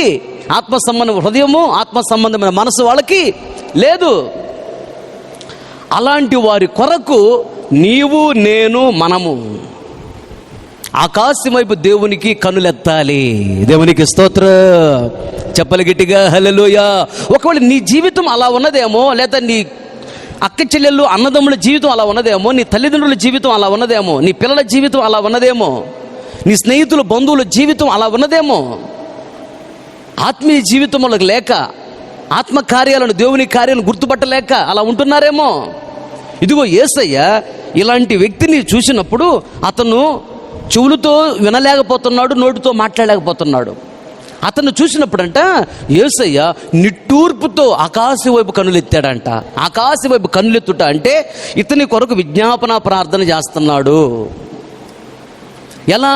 Speaker 1: ఆత్మ సంబంధమైన హృదయము, ఆత్మ సంబంధమైన మనసు వాళ్ళకి లేదు. అలాంటి వారి కొరకు నీవు, నేను, మనము ఆకాశం వైపు దేవునికి కన్నులెత్తాలి. దేవునికి స్తోత్రం. చెప్పలు గట్టిగా హల్లెలూయా. ఒకవేళ నీ జీవితం అలా ఉన్నదేమో, లేదా నీ అక్క చెల్లెళ్ళు అన్నదమ్ముల జీవితం అలా ఉన్నదేమో, నీ తల్లిదండ్రుల జీవితం అలా ఉన్నదేమో, నీ పిల్లల జీవితం అలా ఉన్నదేమో, నీ స్నేహితుల బంధువుల జీవితం అలా ఉన్నదేమో, ఆత్మీయ జీవితం వాళ్ళకి లేక, ఆత్మ కార్యాలను, దేవుని కార్యాలను గుర్తుపట్టలేక అలా ఉంటున్నారేమో. ఇదిగో యేసయ్య ఇలాంటి వ్యక్తిని చూసినప్పుడు అతను చెవులతో వినలేకపోతున్నాడు, నోటితో మాట్లాడలేకపోతున్నాడు. అతను చూసినప్పుడంట యేసయ్య నిట్టూర్పుతో ఆకాశం వైపు కన్నులెత్తాడంట. ఆకాశం వైపు కన్నులెత్తుట అంటే ఇతని కొరకు విజ్ఞాపన ప్రార్థన చేస్తున్నాడు. ఎలా?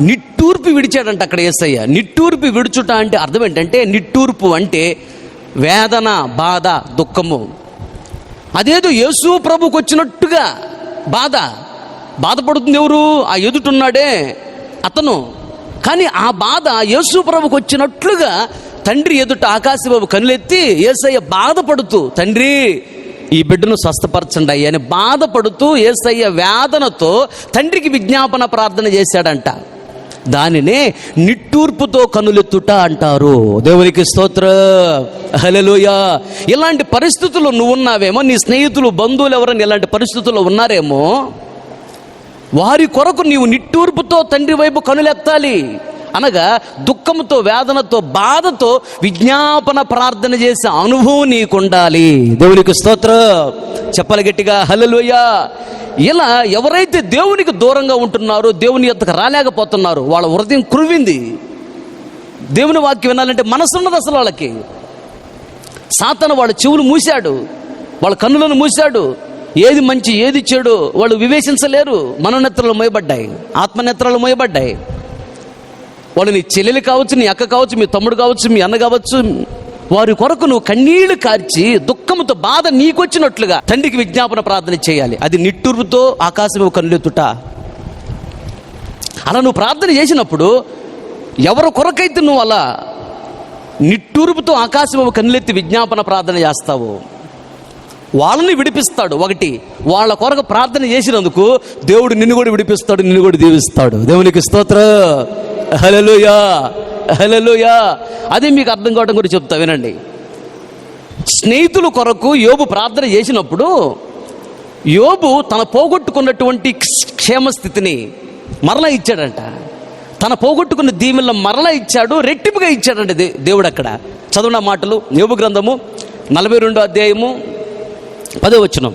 Speaker 1: నిట్టూర్పు విడిచాడంట అక్కడ యేసయ్య. నిట్టూర్పు విడుచుట అంటే అర్థం ఏంటంటే, నిట్టూర్పు అంటే వేదన, బాధ, దుఃఖము. అదేదో యేసు ప్రభుకు వచ్చినట్టుగా బాధపడుతుంది ఎవరు? ఆ ఎదుటున్నాడే అతను. కానీ ఆ బాధ యేసు ప్రభుకు వచ్చినట్లుగా తండ్రి ఎదుట ఆకాశబాబు కన్నులెత్తి యేసయ్య బాధపడుతూ, తండ్రి ఈ బిడ్డను స్వస్థపరచండి అయ్యా అని బాధపడుతూ యేసయ్య వేదనతో తండ్రికి విజ్ఞాపన ప్రార్థన చేశాడంట. దానినే నిట్టూర్పుతో కన్నులెత్తుట అంటారు. దేవునికి స్తోత్రం, హల్లెలూయా. ఇలాంటి పరిస్థితుల్లో నువ్వు ఉన్నావేమో, నీ స్నేహితులు, బంధువులు ఎవరైనా ఇలాంటి పరిస్థితుల్లో ఉన్నారేమో, వారి కొరకు నీవు నిట్టూర్పుతో తండ్రి వైపు కనులెత్తాలి. అనగా దుఃఖంతో, వేదనతో, బాధతో విజ్ఞాపన ప్రార్థన చేసే అనుభవం నీకు ఉండాలి. దేవునికి స్తోత్రం. చెప్పాలి గట్టిగా హల్లెలూయా. ఇలా ఎవరైతే దేవునికి దూరంగా ఉంటున్నారో, దేవుని యొద్దకు రాలేకపోతున్నారో, వాళ్ళ హృదయం కురువింది. దేవుని వాక్యం వినాలంటే మనసున్నది అసలు వాళ్ళకి. సాతాను వాళ్ళ చెవులు మూశాడు, వాళ్ళ కన్నులను మూశాడు. ఏది మంచి ఏది చెడు వాళ్ళు వివేచించలేరు. మనోనేత్రాలు మోయబడ్డాయి, ఆత్మనేత్రాలు మోయబడ్డాయి. వాళ్ళు నీ చెల్లెలు కావచ్చు, నీ అక్క కావచ్చు, మీ తమ్ముడు కావచ్చు, మీ అన్న కావచ్చు, వారి కొరకు నువ్వు కన్నీళ్లు కార్చి దుఃఖంతో, బాధ నీకొచ్చినట్లుగా తండ్రికి విజ్ఞాపన ప్రార్థన చేయాలి. అది నిట్టూర్పుతో ఆకాశం కన్నులెత్తుట. అలా నువ్వు ప్రార్థన చేసినప్పుడు ఎవరి కొరకైతే నువ్వు అలా నిట్టూర్పుతో ఆకాశం కన్నులెత్తి విజ్ఞాపన ప్రార్థన చేస్తావు, వాళ్ళని విడిపిస్తాడు. ఒకటి, వాళ్ళ కొరకు ప్రార్థన చేసినందుకు దేవుడు నిన్ను కూడా విడిపిస్తాడు, నిన్ను కూడా దీవిస్తాడు. దేవునికి స్తోత్రం, హల్లెలూయా, హల్లెలూయా. అదే మీకు అర్థం కావడం గురించి చెప్తా వినండి. స్నేహితుల కొరకు యోబు ప్రార్థన చేసినప్పుడు యోబు తన పోగొట్టుకున్నటువంటి క్షేమస్థితిని మరలా ఇచ్చాడంట. తన పోగొట్టుకున్న దీవెనలను మరలా ఇచ్చాడు, రెట్టింపుగా ఇచ్చాడంట దేవుడు. అక్కడ చదవన మాటలు యోబు గ్రంథము 42వ అధ్యాయము 10వ వచనం.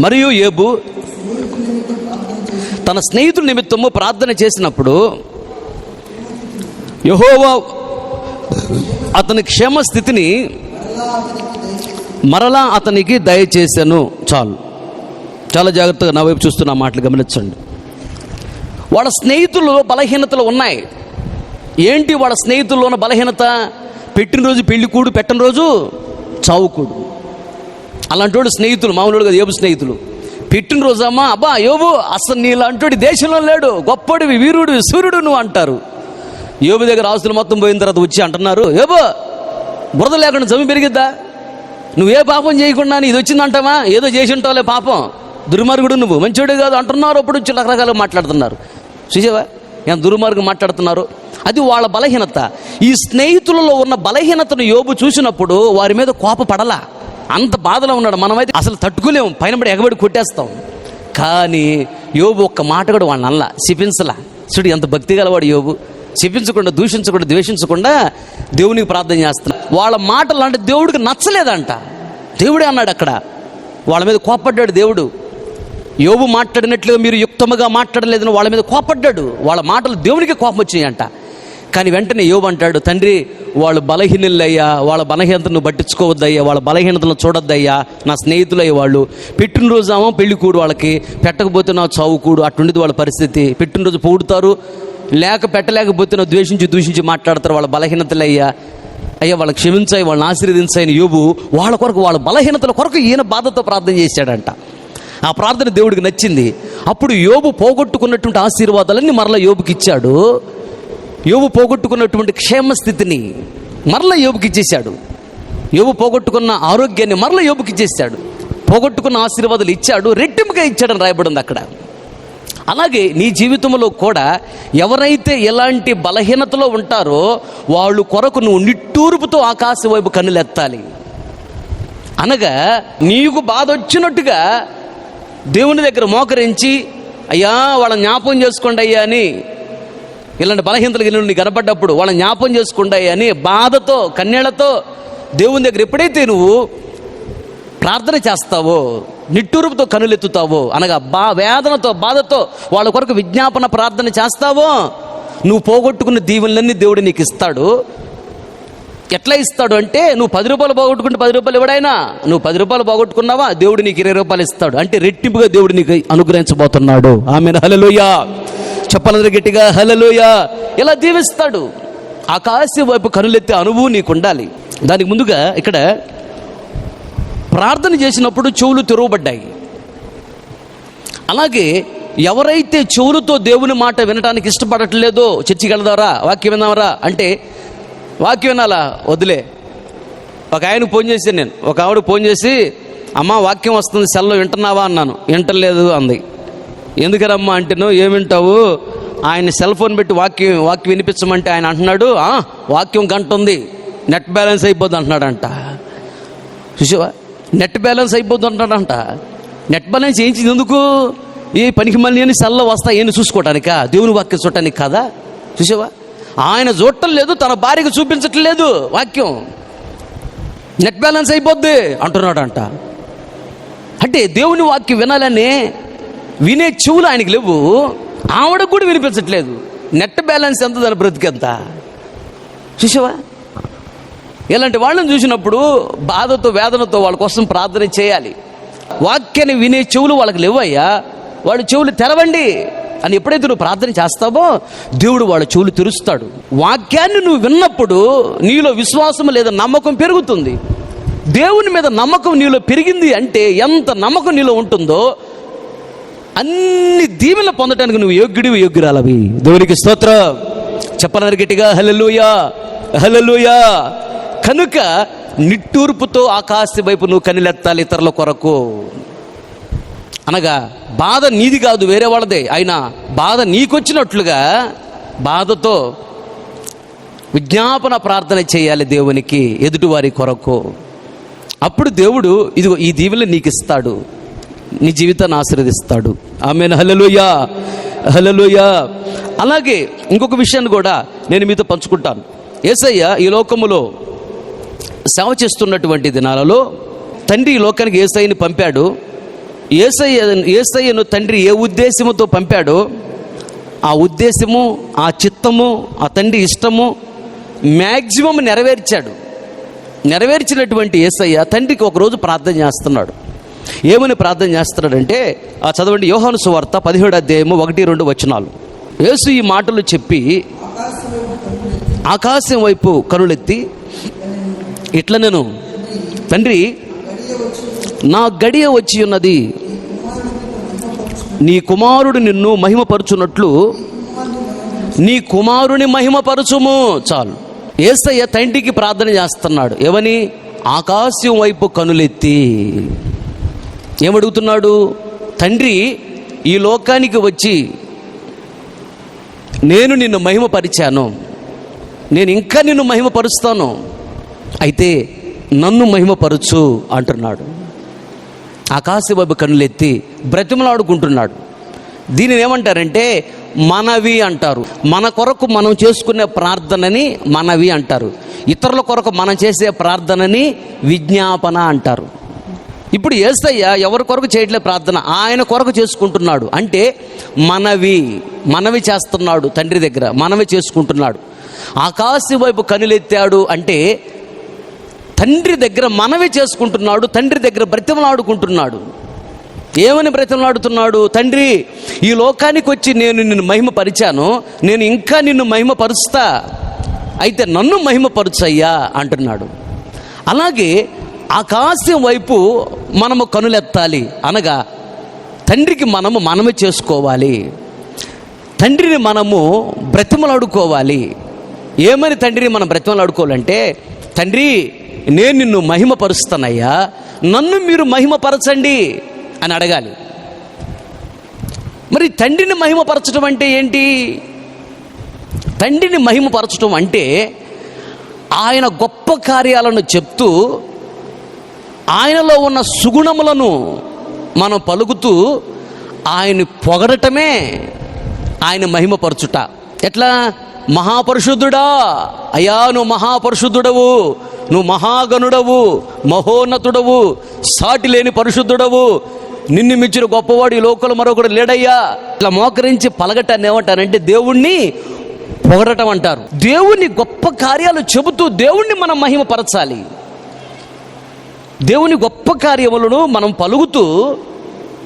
Speaker 1: మరియు యోబు తన స్నేహితుల నిమిత్తము ప్రార్థన చేసినప్పుడు యెహోవా అతని క్షేమస్థితిని మరలా అతనికి దయచేశాను. చాలు, చాలా జాగ్రత్తగా నా వైపు చూస్తున్న మాటలు గమనించండి. వాళ్ళ స్నేహితుల్లో బలహీనతలు ఉన్నాయి. ఏంటి వాళ్ళ స్నేహితుల్లో ఉన్న బలహీనత? పెట్టినరోజు పెళ్లికూడు, పెట్టని రోజు చావుకూడు. అలాంటి వాడు స్నేహితులు మామూలుగా కదా, యోబు స్నేహితులు. పెట్టినరోజు అమ్మా, అబ్బా యోబు అసలు నీలాంటి దేశంలో లేడు, గొప్పడివి, వీరుడివి, సూర్యుడు నువ్వు అంటారు. యోబు దగ్గర ఆస్తులు మొత్తం పోయిన తర్వాత వచ్చి అంటున్నారు, యోబు బురద లేకుండా జమి పెరిగిద్దా? నువ్వే పాపం చేయకుండా ఇది వచ్చిందంటావా? ఏదో చేసి ఉంటావులే పాపం, దుర్మార్గుడు నువ్వు, మంచోడు కాదు అంటున్నారు. అప్పుడు వచ్చి రకరకాలుగా మాట్లాడుతున్నారు. చూసావా ఎంత దుర్మార్గం మాట్లాడుతున్నారు? అది వాళ్ళ బలహీనత. ఈ స్నేహితులలో ఉన్న బలహీనతను యోబు చూసినప్పుడు వారి మీద కోపపడలా. అంత బాధలో ఉన్నాడు. మనమైతే అసలు తట్టుకోలేము, పైన పడి ఎగబడి కొట్టేస్తాం. కానీ యోబు ఒక్క మాట కూడా వాళ్ళని అల్లా, శపించలా. చూడు ఎంత భక్తి గలవాడు యోబు. శపించకుండా, దూషించకుండా, ద్వేషించకుండా దేవునికి ప్రార్థన చేస్తున్నా. వాళ్ళ మాటలు అంటే దేవుడికి నచ్చలేదంట. దేవుడే అన్నాడు అక్కడ, వాళ్ళ మీద కోపడ్డాడు దేవుడు. యోబు మాట్లాడినట్లుగా మీరు యుక్తముగా మాట్లాడలేదని వాళ్ళ మీద కోపడ్డాడు. వాళ్ళ మాటలు దేవునికి కోపం వచ్చినాయంట. కానీ వెంటనే యోబు అంటాడు, తండ్రి వాళ్ళు బలహీనులయ్యా, వాళ్ళ బలహీనతను పట్టించుకోవద్దయ్యా, వాళ్ళ బలహీనతను చూడొద్దయ్యా, నా స్నేహితులయ్య వాళ్ళు. పెట్టినరోజు ఏమో పెళ్లి కూడు వాళ్ళకి, పెట్టకపోతే నా చావు కూడు, అట్టుండేది వాళ్ళ పరిస్థితి. పెట్టినరోజు పొగుడుతారు, పెట్టలేకపోతే నా దూషించి మాట్లాడతారు. వాళ్ళ బలహీనతలయ్యా, అయ్యా వాళ్ళకి క్షమించాయి, వాళ్ళని ఆశీర్వదించాయని యోబు వాళ్ళ కొరకు, వాళ్ళ బలహీనతల కొరకు ఈయన బాధతో ప్రార్థన చేశాడంట. ఆ ప్రార్థన దేవుడికి నచ్చింది. అప్పుడు యోబు పోగొట్టుకున్నటువంటి ఆశీర్వాదాలన్నీ మరలా యోబుకి ఇచ్చాడు. యోబు పోగొట్టుకున్నటువంటి క్షేమస్థితిని మరలా యోబుకి ఇచ్చేశాడు. యోబు పోగొట్టుకున్న ఆరోగ్యాన్ని మరలా యోబుకి ఇచ్చేశాడు. పోగొట్టుకున్న ఆశీర్వాదాలు ఇచ్చాడు, రెట్టింపుగా ఇచ్చాడని రాయబడింది అక్కడ. అలాగే నీ జీవితంలో కూడా ఎవరైతే ఎలాంటి బలహీనతలో ఉంటారో వాళ్ళు కొరకు నువ్వు నిట్టూర్పుతో ఆకాశం వైపు కన్నులెత్తాలి. అనగా నీకు బాధ వచ్చినట్టుగా దేవుని దగ్గర మోకరించి, అయ్యా వాళ్ళ జ్ఞాపకం చేసుకోండి అయ్యా అని, ఇలాంటి బలహీనతలు నీకు కనపడ్డప్పుడు వాళ్ళ జ్ఞాపకం చేసుకోండి అయ్యా అని బాధతో కన్నీళ్లతో దేవుని దగ్గర ఎప్పుడైతే నువ్వు ప్రార్థన చేస్తావో, నిట్టూరుపుతో కనులెత్తుతావో, అనగా వేదనతో బాధతో వాళ్ళ కొరకు విజ్ఞాపన ప్రార్థన చేస్తావో, నువ్వు పోగొట్టుకున్న దీవెనలన్నీ దేవుడు నీకు ఇస్తాడు. ఎట్లా ఇస్తాడు అంటే, నువ్వు 10 రూపాయలు పోగొట్టుకుంటే 10 రూపాయలు ఇవ్వడైనా, నువ్వు 10 రూపాయలు పోగొట్టుకున్నావా దేవుడు నీకు 20 రూపాయలు ఇస్తాడు. అంటే రెట్టింపుగా దేవుడు నీకు అనుగ్రహించబోతున్నాడు. ఆమేన్, హల్లెలూయా. చెప్పాలందరూ గట్టిగా హల్లెలూయా. ఇలా దీవిస్తాడు. ఆకాశం వైపు కనులెత్తే అనుభవం నీకు ఉండాలి. దానికి ముందుగా ఇక్కడ ప్రార్థన చేసినప్పుడు చెవులు తెరవబడ్డాయి. అలాగే ఎవరైతే చెవులతో దేవుని మాట వినడానికి ఇష్టపడట్లేదో, చర్చికి వెళ్దారా, వాక్యం విందామరా అంటే, వాక్యం వినాలా వదిలే. ఒక ఆయనకు ఫోన్ చేశాను నేను, ఒక ఆవిడ ఫోన్ చేసి, అమ్మ వాక్యం వస్తుంది సెల్లో వింటున్నావా అన్నాను. వింటలేదు అంది. ఎందుకరమ్మా అంటే, నువ్వు ఏం వింటావు, ఆయన సెల్ ఫోన్ పెట్టి వాక్యం వినిపించమంటే ఆయన అంటున్నాడు, వాక్యం గంట ఉంది, నెట్ బ్యాలెన్స్ అయిపోద్ది అంటున్నాడంట. చూసావా, నెట్ బ్యాలెన్స్ అయిపోద్ది అంటాడంట. నెట్ బ్యాలెన్స్ చేయించింది ఎందుకు? ఈ పనికి మళ్ళీ అని సెల్లో వస్తాయి ఏమి చూసుకోవటానికా, దేవుని వాక్యం చూడటానికి కాదా? చూసావా, ఆయన చూడటం లేదు, తన భార్యకు చూపించట్లేదు వాక్యం, నెట్ బ్యాలెన్స్ అయిపోద్ది అంటున్నాడంట. అంటే దేవుని వాక్యం వినాలని వినే చెవులు ఆయనకి లేవు, ఆవిడకు కూడా వినిపించట్లేదు. నెట్ బ్యాలెన్స్ ఎంత, దాని బ్రతికెంత? చూసావా, ఇలాంటి వాళ్ళని చూసినప్పుడు బాధతో వేదనతో వాళ్ళ కోసం ప్రార్థన చేయాలి. వాక్యాన్ని వినే చెవులు వాళ్ళకి లేవయ్యా, వాళ్ళ చెవులు తెరవండి అని ఎప్పుడైతే నువ్వు ప్రార్థన చేస్తావో దేవుడు వాళ్ళ చెవులు తెరుస్తాడు. వాక్యాన్ని నువ్వు విన్నప్పుడు నీలో విశ్వాసం లేదా నమ్మకం పెరుగుతుంది. దేవుని మీద నమ్మకం నీలో పెరిగింది అంటే ఎంత నమ్మకం నీలో ఉంటుందో అన్ని దీవెనలు పొందడానికి నువ్వు యోగ్యురాలవి. దేవునికి స్తోత్రం. చెప్పాలని గట్టిగా హల్లెలూయా, హల్లెలూయా. కనుక నిట్టూర్పుతో ఆకాశం వైపు నువ్వు కనులెత్తాలి ఇతరుల కొరకు. అనగా బాధ నీది కాదు, వేరే వాళ్ళదే. అయినా బాధ నీకొచ్చినట్లుగా బాధతో విజ్ఞాపన ప్రార్థన చేయాలి దేవునికి, ఎదుటివారి కొరకు. అప్పుడు దేవుడు ఇదిగో ఈ దీవెనలు నీకు ఇస్తాడు, నీ జీవితాన్ని ఆశీర్వదిస్తాడు. ఆమేన్, హల్లెలూయా, హల్లెలూయా. అలాగే ఇంకొక విషయాన్ని కూడా నేను మీతో పంచుకుంటాను. యేసయ్య ఈ లోకములో సేవ చేస్తున్నటువంటి దినాలలో తండ్రి ఈ లోకానికి యేసయ్యని పంపాడు. యేసయ్యను తండ్రి ఏ ఉద్దేశముతో పంపాడో ఆ ఉద్దేశము, ఆ చిత్తము, ఆ తండ్రి ఇష్టము మ్యాక్సిమం నెరవేర్చాడు. నెరవేర్చినటువంటి యేసయ్య తండ్రికి ఒకరోజు ప్రార్థన చేస్తున్నాడు. ఏమని ప్రార్థన చేస్తున్నాడంటే, ఆ చదవండి, యోహాను సువార్త 17వ అధ్యాయము 1-2 వచనాలు. యేసు ఈ మాటలు చెప్పి ఆకాశం వైపు కనులెత్తి ఇట్లా, నేను తండ్రి నా గడియ వచ్చి ఉన్నది, నీ కుమారుడు నిన్ను మహిమపరచున్నట్లు నీ కుమారుని మహిమపరచుము. చాలు. యేసయ్య తండ్రికి ప్రార్థన చేస్తున్నాడు. ఏమని? ఆకాశం వైపు కనులెత్తి ఏమడుగుతున్నాడు? తండ్రి ఈ లోకానికి వచ్చి నేను నిన్ను మహిమపరిచాను, నేను ఇంకా నిన్ను మహిమపరుస్తాను, అయితే నన్ను మహిమపరచు అంటున్నాడు. ఆకాశం వైపు కన్నులెత్తి బ్రతిమలాడుకుంటున్నాడు. దీనిని ఏమంటారంటే మనవి అంటారు. మన కొరకు మనం చేసుకునే ప్రార్థనని మనవి అంటారు. ఇతరుల కొరకు మనం చేసే ప్రార్థనని విజ్ఞాపన అంటారు. ఇప్పుడు యేసయ్య ఎవరి కొరకు చేయట్లేదు ప్రార్థన, ఆయన కొరకు చేసుకుంటున్నాడు. అంటే మనవి చేస్తున్నాడు, తండ్రి దగ్గర మనవి చేసుకుంటున్నాడు. ఆకాశం వైపు కనులెత్తాడు అంటే తండ్రి దగ్గర మనవి చేసుకుంటున్నాడు, తండ్రి దగ్గర బ్రతిమలాడుకుంటున్నాడు. ఏమని బ్రతిమలాడుతున్నాడు? తండ్రి, ఈ లోకానికి వచ్చి నేను నిన్ను మహిమపరిచాను, నేను ఇంకా నిన్ను మహిమపరుస్తా, అయితే నన్ను మహిమపరుచయ్యా అంటున్నాడు. అలాగే ఆకాశం వైపు మనము కనులెత్తాలి అనగా తండ్రికి మనము మనవి చేసుకోవాలి, తండ్రిని మనము బ్రతిమలాడుకోవాలి. ఏమని తండ్రిని మనం బ్రతిమలాడుకోవాలంటే, తండ్రి నేను నిన్ను మహిమపరుస్తానయ్యా, నన్ను మీరు మహిమపరచండి అని అడగాలి. మరి తండ్రిని మహిమపరచడం అంటే ఏంటి? తండ్రిని మహిమపరచడం అంటే ఆయన గొప్ప కార్యాలను చెప్తూ ఆయనలో ఉన్న సుగుణములను మనం పలుకుతూ ఆయన్ని పొగడటమే ఆయన మహిమపరచుట. ఎట్లా? మహాపరిశుద్ధుడా, అయ్యా నువ్వు మహాపరిశుద్ధుడవు, నువ్వు మహాగణుడవు, మహోన్నతుడవు, సాటి లేని పరిశుద్ధుడవు, నిన్ను మించిన గొప్పవాడు ఈ లోకంలో మరొకడు లేడయ్యా. ఇట్లా మోకరించి పలగటాన్ని ఏమంటారంటే దేవుణ్ణి పొగడటం అంటారు. దేవుని గొప్ప కార్యాలు చెబుతూ దేవుణ్ణి మనం మహిమపరచాలి. దేవుని గొప్ప కార్యములను మనం పలుకుతూ,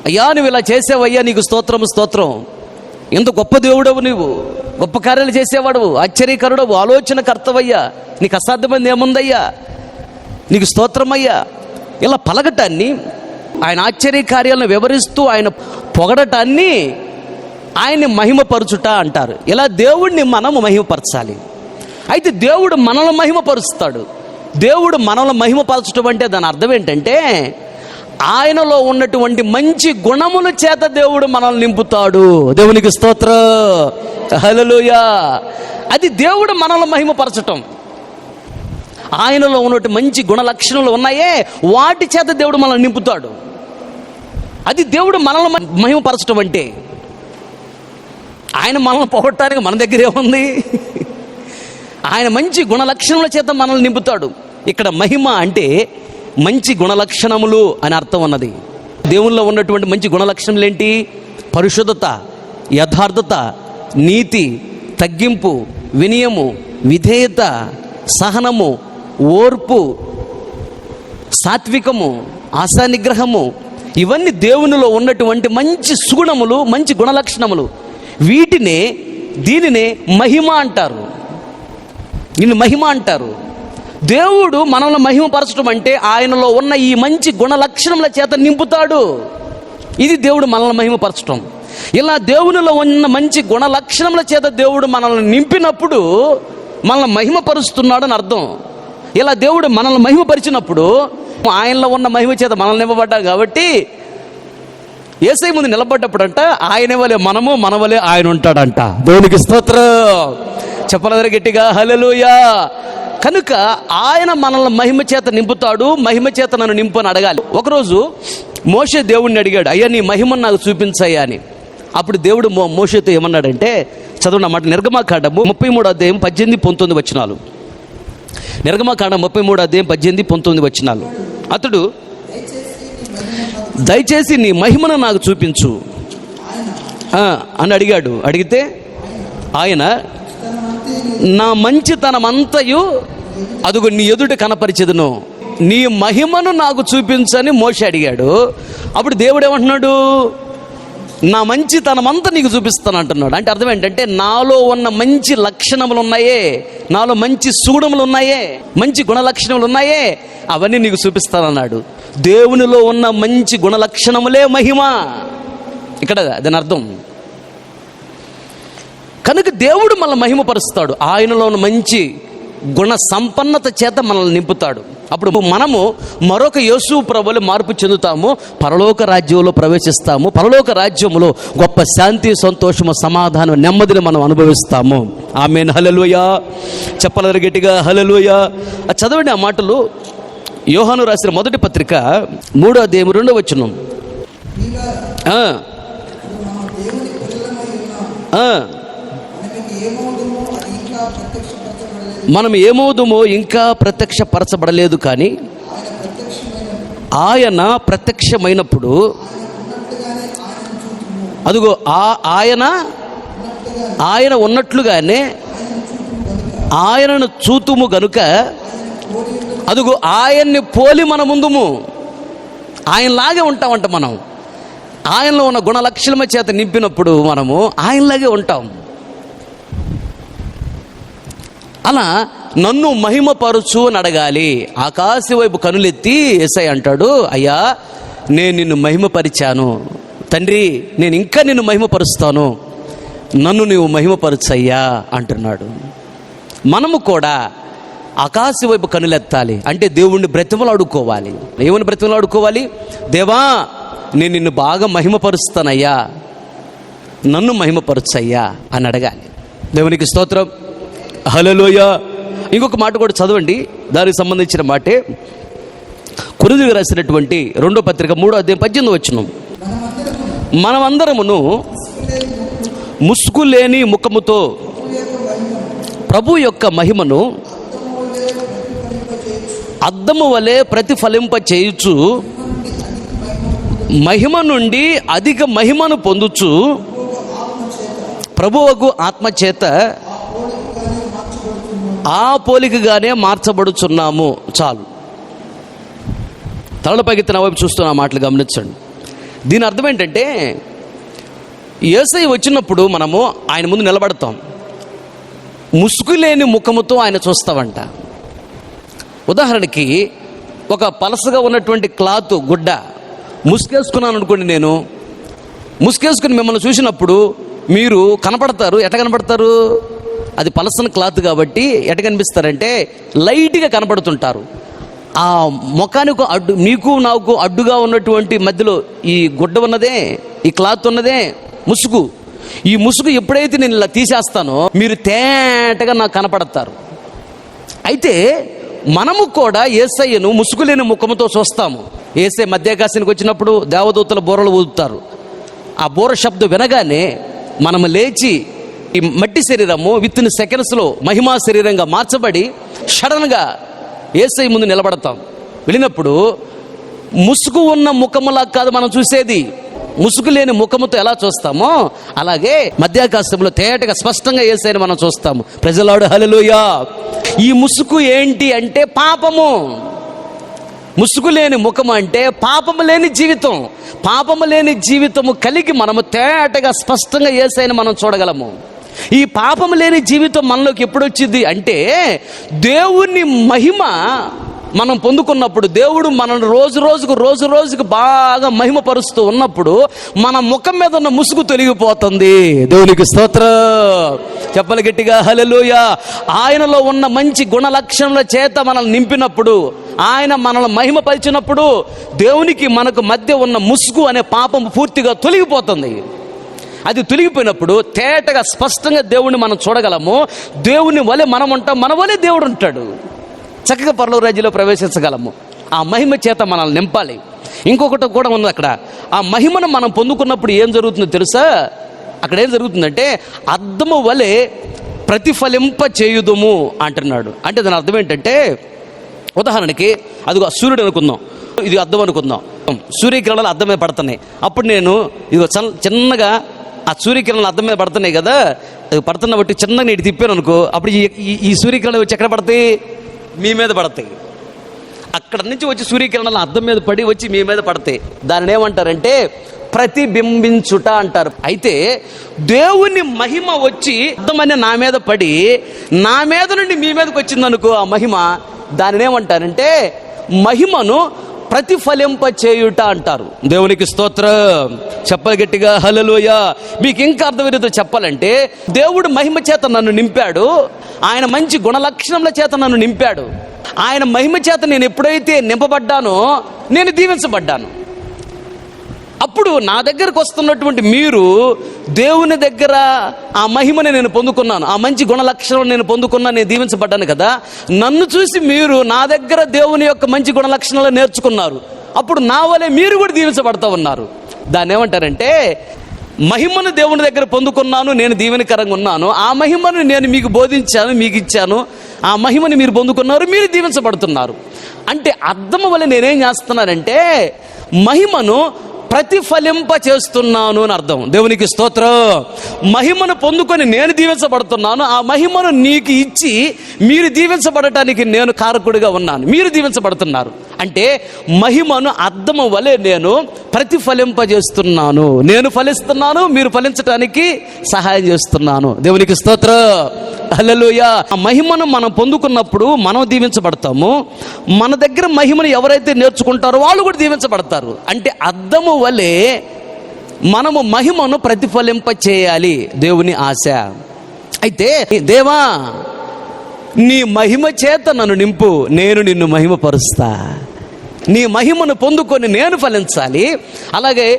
Speaker 1: అయ్యా నువ్వు ఇలా చేసావయ్యా, నీకు స్తోత్రం స్తోత్రం, ఎంత గొప్ప దేవుడవు, నీవు గొప్ప కార్యాలు చేసేవాడు, ఆశ్చర్యకరుడవు, ఆలోచన కర్తవయ్యా, నీకు అసాధ్యమైంది ఏముందయ్యా, నీకు స్తోత్రమయ్యా, ఇలా పలకటాన్ని, ఆయన ఆశ్చర్య కార్యాలను వివరిస్తూ ఆయన పొగడటాన్ని ఆయన్ని మహిమపరచుట అంటారు. ఇలా దేవుడిని మనము మహిమపరచాలి. అయితే దేవుడు మనల్ని మహిమపరుస్తాడు. దేవుడు మనల్ని మహిమపరచడం అంటే దాని అర్థం ఏంటంటే ఆయనలో ఉన్నటువంటి మంచి గుణముల చేత దేవుడు మనల్ని నింపుతాడు. దేవునికి స్తోత్రం, హల్లెలూయా. అది దేవుడు మనల్ని మహిమపరచటం. ఆయనలో ఉన్నటువంటి మంచి గుణ లక్షణాలు ఉన్నాయే, వాటి చేత దేవుడు మనల్ని నింపుతాడు. అది దేవుడు మనల్ని మహిమపరచడం అంటే. ఆయన మనల్ని పోగొట్టడానికి మన దగ్గర ఏముంది? ఆయన మంచి గుణ లక్షణముల చేత మనల్ని నింపుతాడు. ఇక్కడ మహిమ అంటే మంచి గుణలక్షణములు అని అర్థం ఉన్నది. దేవుల్లో ఉన్నటువంటి మంచి గుణలక్షణములు ఏంటి? పరిశుద్ధత, యథార్థత, నీతి, తగ్గింపు, వినయము, విధేయత, సహనము, ఓర్పు, సాత్వికము, ఆశానిగ్రహము, ఇవన్నీ దేవునిలో ఉన్నటువంటి మంచి సుగుణములు, మంచి గుణలక్షణములు. దీనినే మహిమ అంటారు. దీన్ని మహిమ అంటారు. దేవుడు మనల్ని మహిమపరచడం అంటే ఆయనలో ఉన్న ఈ మంచి గుణలక్షణముల చేత నింపుతాడు. ఇది దేవుడు మనల్ని మహిమపరచడం. ఇలా దేవునిలో ఉన్న మంచి గుణలక్షణముల చేత దేవుడు మనల్ని నింపినప్పుడు మనల్ని మహిమపరుస్తున్నాడు అని అర్థం. ఇలా దేవుడు మనల్ని మహిమపరిచినప్పుడు ఆయనలో ఉన్న మహిమ చేత మనల్ని నింపబడ్డాం కాబట్టి యేసయ్య ముందు నిలబడ్డప్పుడంట ఆయన వలె మనము, మన వలె ఆయన ఉంటాడంట. దేవునికి స్తోత్రం, చెప్పలేరు గట్టిగా హల్లెలూయా. కనుక ఆయన మనల్ని మహిమ చేత నింపుతాడు. మహిమ చేత నన్ను నింపు అని అడగాలి. ఒకరోజు మోషే దేవుడిని అడిగాడు, అయ్యా నీ మహిమను నాకు చూపించయ్యా అని. అప్పుడు దేవుడు మోషేతో ఏమన్నాడంటే, చదవండి అన్నమాట, నిర్గమకాండము 33వ అధ్యాయం 18-19 వచనాలు. నిర్గమకాండం 33వ అధ్యాయం 18-19 వచనాలు. అతడు, దయచేసి నీ మహిమను నాకు చూపించు అని అడిగాడు. అడిగితే ఆయన, నా మంచితనమంతయు అదుగు నీ ఎదుట కనపరిచెదను, నీ మహిమను నాకు చూపించని మోషే అడిగాడు. అప్పుడు దేవుడు ఏమంటున్నాడు? నా మంచితనమంతా నీకు చూపిస్తాను అంటున్నాడు. అంటే అర్థం ఏంటంటే నాలో ఉన్న మంచి లక్షణములు ఉన్నాయే, నాలో మంచి సుగుణములు ఉన్నాయే, మంచి గుణలక్షణములు ఉన్నాయే, అవన్నీ నీకు చూపిస్తానన్నాడు. దేవునిలో ఉన్న మంచి గుణలక్షణములే మహిమ. ఇక్కడ దాని అర్థం. కనుక దేవుడు మనల్ని మహిమపరుస్తాడు. ఆయనలో ఉన్న మంచి గుణ సంపన్నత చేత మనల్ని నింపుతాడు. అప్పుడు మనము మరొక యేసు ప్రభువులు మార్పు చెందుతాము, పరలోక రాజ్యంలో ప్రవేశిస్తాము. పరలోక రాజ్యములో గొప్ప శాంతి, సంతోషము, సమాధానం, నెమ్మదిని మనం అనుభవిస్తాము. ఆమేన్, హల్లెలూయా. చెప్పలేరు గట్టిగా హల్లెలూయా. చదవండి ఆ మాటలు. యోహాను రాసిన మొదటి పత్రిక 3వ అధ్యాయం 2వ వచనం. మనం ఏమవుదుమో ఇంకా ప్రత్యక్షపరచబడలేదు, కానీ ఆయన ప్రత్యక్షమైనప్పుడు అదుగో ఆయన ఉన్నట్లుగానే ఆయనను చూతుము గనుక అదుగు ఆయన్ని పోలి మన ముందుము. ఆయనలాగే ఉంటామంట మనం. ఆయనలో ఉన్న గుణలక్షణమ చేత నింపినప్పుడు మనము ఆయనలాగే ఉంటాం. అలా నన్ను మహిమపరచు అని అడగాలి. ఆకాశం వైపు కనులెత్తి యేసయ్య అంటాడు, అయ్యా నేను నిన్ను మహిమపరిచాను తండ్రి, నేను ఇంకా నిన్ను మహిమపరుస్తాను, నన్ను నీవు మహిమపరచయ్యా అంటున్నాడు. మనము కూడా ఆకాశం వైపు కనులెత్తాలి. అంటే దేవుణ్ణి బ్రతిమలాడుకోవాలి. ఏమని బ్రతిమలాడుకోవాలి? దేవా నేను నిన్ను బాగా మహిమపరుస్తానయ్యా, నన్ను మహిమపరచయ్యా అని అడగాలి. దేవునికి స్తోత్రం, హల్లెలూయా. ఇంకొక మాట కూడా చదవండి, దానికి సంబంధించిన మాటే. కొరింథీయులకు రాసినటువంటి 2వ పత్రిక 3వ అధ్యాయం 18వ వచనం, మనమందరమును ముసుగు లేని ముఖముతో ప్రభు యొక్క మహిమను అద్దము వలె ప్రతిఫలింప చేయుచు మహిమ నుండి అధిక మహిమను పొందుచు ప్రభువుకు ఆత్మచేత ఆ పోలికగానే మార్చబడుచున్నాము. చాలు, తలల పైకెత్తి నా వైపు చూస్తున్న మాటలు గమనించండి. దీని అర్థం ఏంటంటే, యేసయ్య వచ్చినప్పుడు మనము ఆయన ముందు నిలబడతాం, ముసుగు లేని ముఖముతో ఆయన చూస్తామంట. ఉదాహరణకి ఒక పలసగా ఉన్నటువంటి క్లాత్ గుడ్డ ముసుగేసుకున్నాను అనుకోండి, నేను ముసుగేసుకుని మిమ్మల్ని చూసినప్పుడు మీరు కనపడతారు. ఎట్ట కనపడతారు? అది పలసన క్లాత్ కాబట్టి ఎట్ట కనిపిస్తారంటే లైట్గా కనపడుతుంటారు. ఆ ముఖానికి అడ్డు, నీకు నాకు అడ్డుగా ఉన్నటువంటి మధ్యలో ఈ గుడ్డ ఉన్నదే, ఈ క్లాత్ ఉన్నదే ముసుగు. ఈ ముసుగు ఎప్పుడైతే నేను ఇలా తీసేస్తానో మీరు తేటగా నాకు కనపడతారు. అయితే మనము కూడా యేసయ్యను ముసుగు లేని ముఖముతో చూస్తాము. యేసయ్య మధ్యాకాశానికి వచ్చినప్పుడు దేవదూతల బూరలు ఊదుతారు. ఆ బూర శబ్దం వినగానే మనము లేచి ఈ మట్టి శరీరము విత్ ఇన్ సెకండ్స్లో మహిమా శరీరంగా మార్చబడి సడన్గా యేసయ్య ముందు నిలబడతాం. వెళ్ళినప్పుడు ముసుగు ఉన్న ముఖములా కాదు మనం చూసేది, ముసుగు లేని ముఖముతో ఎలా చూస్తామో అలాగే మధ్యాకాశంలో తేటగా స్పష్టంగా యేసయ్యని మనం చూస్తాము. ప్రజలాడు హల్లెలూయా. ఈ ముసుగు ఏంటి అంటే పాపము. ముసుగు లేని ముఖం అంటే పాపము లేని జీవితం. పాపము లేని జీవితము కలిగి మనము తేటగా స్పష్టంగా యేసయ్యని మనం చూడగలము. ఈ పాపము లేని జీవితం మనలోకి ఎప్పుడు వచ్చింది అంటే, దేవుని మహిమ మనం పొందుకున్నప్పుడు, దేవుడు మనల్ని రోజు రోజుకు బాగా మహిమపరుస్తూ ఉన్నప్పుడు మన ముఖం మీద ఉన్న ముసుగు తొలగిపోతుంది. దేవునికి స్తోత్రం, చెప్పలు గట్టిగా హల్లెలూయా. ఆయనలో ఉన్న మంచి గుణ లక్షణాల చేత మనల్ని నింపినప్పుడు, ఆయన మనల్ని మహిమపరిచినప్పుడు దేవునికి మనకు మధ్య ఉన్న ముసుగు అనే పాపం పూర్తిగా తొలగిపోతుంది. అది తొలగిపోయినప్పుడు తేటగా స్పష్టంగా దేవుణ్ణి మనం చూడగలము. దేవుని వలె మనం ఉంటాం, మన వలె దేవుడు ఉంటాడు. చక్కగా పరలోక రాజ్యంలో ప్రవేశించగలము. ఆ మహిమ చేత మనల్ని నింపాలి. ఇంకొకటి కూడా ఉంది అక్కడ. ఆ మహిమను మనం పొందుకున్నప్పుడు ఏం జరుగుతుందో తెలుసా? అక్కడ ఏం జరుగుతుందంటే అద్దము వలె ప్రతిఫలింప చేయుదుము అంటున్నాడు. అంటే దాని అర్థం ఏంటంటే, ఉదాహరణకి అదిగో సూర్యుడు అనుకుందాం, ఇది అద్దం అనుకుందాం. సూర్యకిరణాలు అద్దం మీద పడుతున్నాయి. అప్పుడు నేను ఇదిగో చిన్నగా ఆ సూర్యకిరణాలు అద్దం మీద పడుతున్నాయి కదా, పడుతున్న బట్టి చిన్నగా నీటి తిప్పాను అనుకో, అప్పుడు ఈ సూర్యకిరణాలు వచ్చి ఎక్కడ పడతాయి? మీ మీద పడతాయి. అక్కడ నుంచి వచ్చి సూర్యకిరణాలు అద్దం మీద పడి వచ్చి మీ మీద పడతాయి. దానిని ఏమంటారంటే ప్రతిబింబించుట అంటారు. అయితే దేవుని మహిమ వచ్చి అద్దమని నా మీద పడి నా మీద నుండి మీ మీదకి వచ్చిందనుకో ఆ మహిమ, దానిని ఏమంటారంటే మహిమను ప్రతిఫలింప చేయుట అంటారు. దేవునికి స్తోత్రం, చెప్పలు గట్టిగా హల్లెలూయా. మీకు ఇంకా అర్థమయ్యేదో చెప్పాలంటే, దేవుడు మహిమ చేత నన్ను నింపాడు, ఆయన మంచి గుణలక్షణముల చేత నన్ను నింపాడు. ఆయన మహిమ చేత నేను ఎప్పుడైతే నింపబడ్డానో నేను దీవించబడ్డాను. అప్పుడు నా దగ్గరకు వస్తున్నటువంటి మీరు దేవుని దగ్గర ఆ మహిమని నేను పొందుకున్నాను, ఆ మంచి గుణ లక్షణం నేను పొందుకున్నాను, నేను దీవించబడ్డాను కదా. నన్ను చూసి మీరు నా దగ్గర దేవుని యొక్క మంచి గుణ లక్షణాలు నేర్చుకున్నారు. అప్పుడు నా వలె మీరు కూడా దీవించబడతా ఉన్నారు. దాన్ని ఏమంటారంటే మహిమను దేవుని దగ్గర పొందుకున్నాను, నేను దీవెనకరంగా ఉన్నాను. ఆ మహిమను నేను మీకు బోధించాను, మీకు ఇచ్చాను. ఆ మహిమని మీరు పొందుకున్నారు, మీరు దీవించబడుతున్నారు. అంటే అర్థం వల్ల నేనేం చేస్తున్నానంటే మహిమను ప్రతిఫలింప చేస్తున్నాను అని అర్థం. దేవునికి స్తోత్రం. మహిమను పొందుకొని నేను దీవించబడుతున్నాను, ఆ మహిమను నీకు ఇచ్చి మీరు దీవించబడటానికి నేను కారకుడిగా ఉన్నాను, మీరు దీవించబడుతున్నారు అంటే మహిమను అర్థం వలె నేను ప్రతిఫలింపజేస్తున్నాను. నేను ఫలిస్తున్నాను, మీరు ఫలించడానికి సహాయం చేస్తున్నాను. దేవునికి స్తోత్రం. హల్లెలూయా. ఆ మహిమను మనం పొందుకున్నప్పుడు మనం దీవించబడతాము. మన దగ్గర మహిమను ఎవరైతే నేర్చుకుంటారో వాళ్ళు కూడా దీవించబడతారు. అంటే అర్థము వలె మనము మహిమను ప్రతిఫలింప చేయాలి, దేవుని ఆశ. అయితే దేవా నీ మహిమ చేత నన్ను నింపు, నేను నిన్ను మహిమపరుస్తా. నీ మహిమను పొందుకొని నేను ఫలించాలి, అలాగే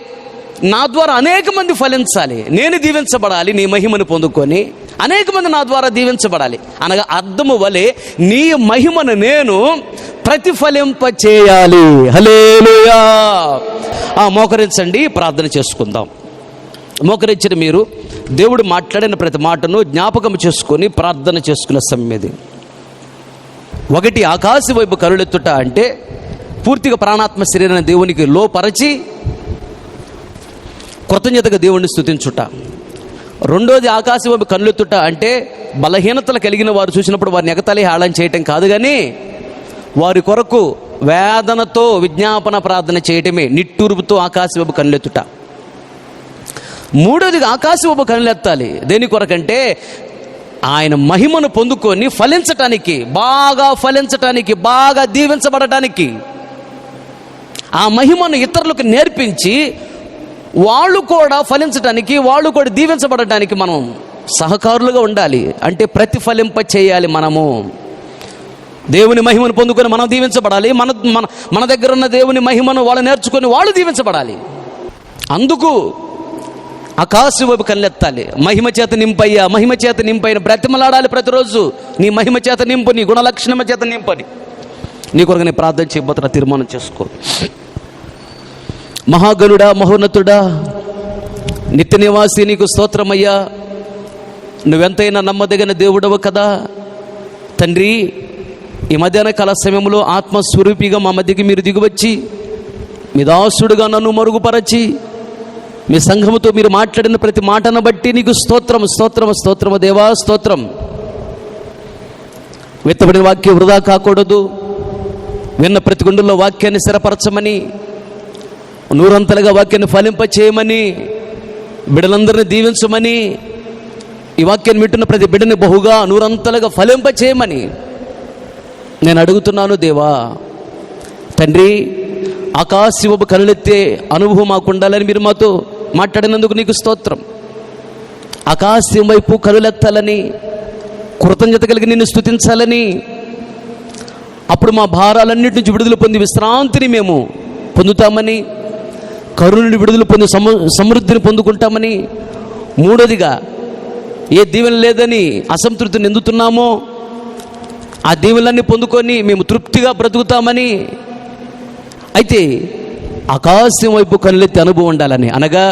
Speaker 1: నా ద్వారా అనేక మంది ఫలించాలి, నేను దీవించబడాలి. నీ మహిమను పొందుకొని అనేక మంది నా ద్వారా దీవించబడాలి అనగా అర్థము వలె నీ మహిమను నేను ప్రతిఫలింప చేయాలి. హల్లెలూయా. మోకరించండి, ప్రార్థన చేసుకుందాం. మోకరించిన మీరు దేవుడు మాట్లాడిన ప్రతి మాటను జ్ఞాపకం చేసుకొని ప్రార్థన చేసుకునే సమయం ఇది. ఒకటి, ఆకాశం వైపు కరులెత్తుట అంటే పూర్తిగా ప్రాణాత్మ శరీరాన్ని దేవునికి లోపరచి కృతజ్ఞతగా దేవుణ్ణి స్తుతించుట. రెండోది, ఆకాశం వైపు కన్నులెత్తుట అంటే బలహీనతలు కలిగిన వారు చూసినప్పుడు వారిని ఎగతాళి హేళన చేయటం కాదు, కానీ వారి కొరకు వేదనతో విజ్ఞాపన ప్రార్థన చేయటమే నిట్టూర్పుతో ఆకాశం వైపు కన్నులెత్తుట. మూడోదిగా ఆకాశం వైపు కన్నులెత్తాలి. దేని కొరకంటే ఆయన మహిమను పొందుకొని ఫలించటానికి, బాగా ఫలించటానికి, బాగా దీవించబడటానికి, ఆ మహిమను ఇతరులకు నేర్పించి వాళ్ళు కూడా ఫలించడానికి, వాళ్ళు కూడా దీవించబడటానికి మనం సహకారులుగా ఉండాలి. అంటే ప్రతిఫలింప చేయాలి. మనము దేవుని మహిమను పొందుకొని మనం దీవించబడాలి. మన మన మన దగ్గర ఉన్న దేవుని మహిమను వాళ్ళు నేర్చుకొని వాళ్ళు దీవించబడాలి. అందుకు ఆకాశం వైపు కళ్ళెత్తాలి. మహిమ చేత నింపయ్యా, మహిమ చేత నింపైన బ్రతిమలాడాలి ప్రతిరోజు. నీ మహిమ చేత నింపు, నీ గుణలక్షణమ చేత నింపని నీ కొరకు నేను ప్రార్థన చేయబోతున్నా. తీర్మానం చేసుకో. మహాగణుడా, మహోన్నతుడా, నిత్య నివాసి, నీకు స్తోత్రమయ్యా. నువ్వెంతైనా నమ్మదగిన దేవుడవు కదా తండ్రి. ఈ మధ్యాహ్న కాల సమయంలో ఆత్మస్వరూపిగా మా మధ్యకి మీరు దిగివచ్చి మీ దాసుడుగా నన్ను మరుగుపరచి మీ సంఘముతో మీరు మాట్లాడిన ప్రతి మాటను బట్టి నీకు స్తోత్రం, స్తోత్రం, స్తోత్రము దేవా, స్తోత్రం. విత్తబడిన వాక్యం వృధా కాకూడదు. విన్న ప్రతి గుండెల్లో వాక్యాన్ని స్థిరపరచమని, నూరంతలుగా వాక్యాన్ని ఫలింప చేయమని, బిడ్డలందరినీ దీవించమని, ఈ వాక్యాన్ని వింటున్న ప్రతి బిడ్డని బహుగా నూరంతలుగా ఫలింప చేయమని నేను అడుగుతున్నాను దేవా. తండ్రి, ఆకాశవైపు కనులెత్తే అనుభవం మాకు ఉండాలని మీరు మాతో మాట్లాడినందుకు నీకు స్తోత్రం. ఆకాశం వైపు కనులెత్తాలని, కృతజ్ఞత కలిగి నిన్ను స్తుతించాలని, అప్పుడు మా భారాలన్నిటి నుంచి విడుదల పొంది విశ్రాంతిని మేము పొందుతామని, కరుణని విడుదల పొంది సమృద్ధిని పొందుకుంటామని, మూడోదిగా ఏ దీవెన లేదని అసంతృప్తిని ఎందుతున్నామో ఆ దీవెనలన్నీ పొందుకొని మేము తృప్తిగా బ్రతుకుతామని, అయితే ఆకాశం వైపు కనులెత్తి అనుభవం ఉండాలని, అనగా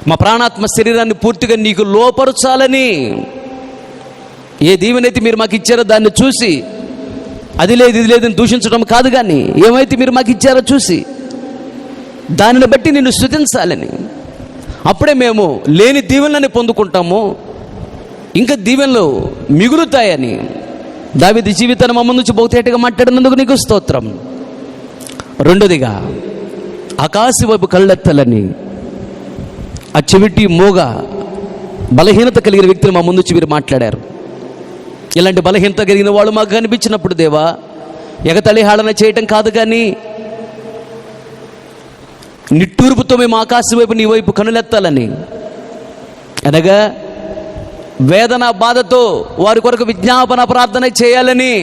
Speaker 1: మా ప్రాణాత్మ శరీరాన్ని పూర్తిగా నీకు లోపరచాలని, ఏ దీవెనైతే మీరు మాకు ఇచ్చారో దాన్ని చూసి అది లేదు ఇది లేదని దూషించడం కాదు, కానీ ఏమైతే మీరు మాకు ఇచ్చారో చూసి దానిని బట్టి నిన్ను స్తుతించాలని, అప్పుడే మేము లేని దీవెనలని పొందుకుంటాము, ఇంకా దీవెనలు మిగులుతాయని దావీదు జీవితాన్ని మమ్మ నుంచి బహుతేటగా మాట్లాడినందుకు నీకు స్తోత్రం. రెండోదిగా ఆకాశం వైపు కళ్ళెత్తాలని, ఆ చెవిటి మోగ బలహీనత కలిగిన వ్యక్తిని మా ముందు నుంచి మీరు మాట్లాడారు. ఇలాంటి బలహీనత కలిగిన వాళ్ళు మాకు కనిపించినప్పుడు దేవా, ఎగతళి హేళన చేయటం కాదు, కానీ నిట్టూర్పుతో మేము ఆకాశం వైపు నీ వైపు కనులెత్తాలని, అనగా వేదన బాధతో వారి కొరకు విజ్ఞాపన ప్రార్థన చేయాలని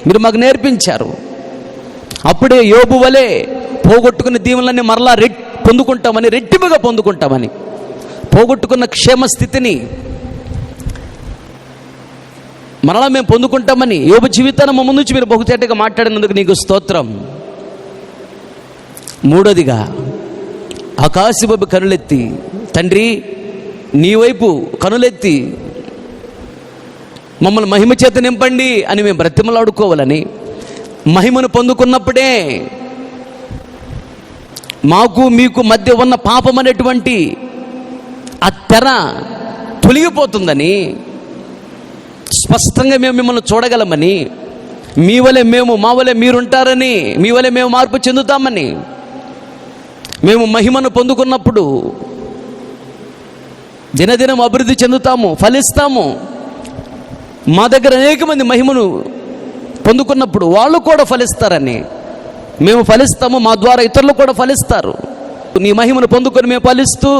Speaker 1: మీరు మాకు నేర్పించారు. అప్పుడే యోబు వలె పోగొట్టుకున్న దీవెనలన్నీ మరలా పొందుకుంటామని, రెట్టింపుగా పొందుకుంటామని, పోగొట్టుకున్న క్షేమ స్థితిని మరలా మేము పొందుకుంటామని యోబు జీవితాన్ని మా ముందు నుంచి మీరు బహుచేటగా మాట్లాడినందుకు నీకు స్తోత్రం. మూడోదిగా ఆకాశవైపు కనులెత్తి, తండ్రి నీ వైపు కనులెత్తి మమ్మల్ని మహిమ చేత నింపండి అని మేము బ్రతిమలాడుకోవాలని, మహిమను పొందుకున్నప్పుడే మాకు మీకు మధ్య ఉన్న పాపం అనేటువంటి ఆ తెర తొలగిపోతుందని, స్పష్టంగా మేము మిమ్మల్ని చూడగలమని, మీ వలె మేము మా వలె మీరుంటారని, మీ వలె మేము మార్పు చెందుతామని, మేము మహిమను పొందుకున్నప్పుడు దినదినం అభివృద్ధి చెందుతాము, ఫలిస్తాము. మా దగ్గర అనేక మంది మహిమను పొందుకున్నప్పుడు వాళ్ళు కూడా ఫలిస్తారని, మేము ఫలిస్తాము, మా ద్వారా ఇతరులు కూడా ఫలిస్తారు. నీ మహిమను పొందుకొని మేము ఫలిస్తూ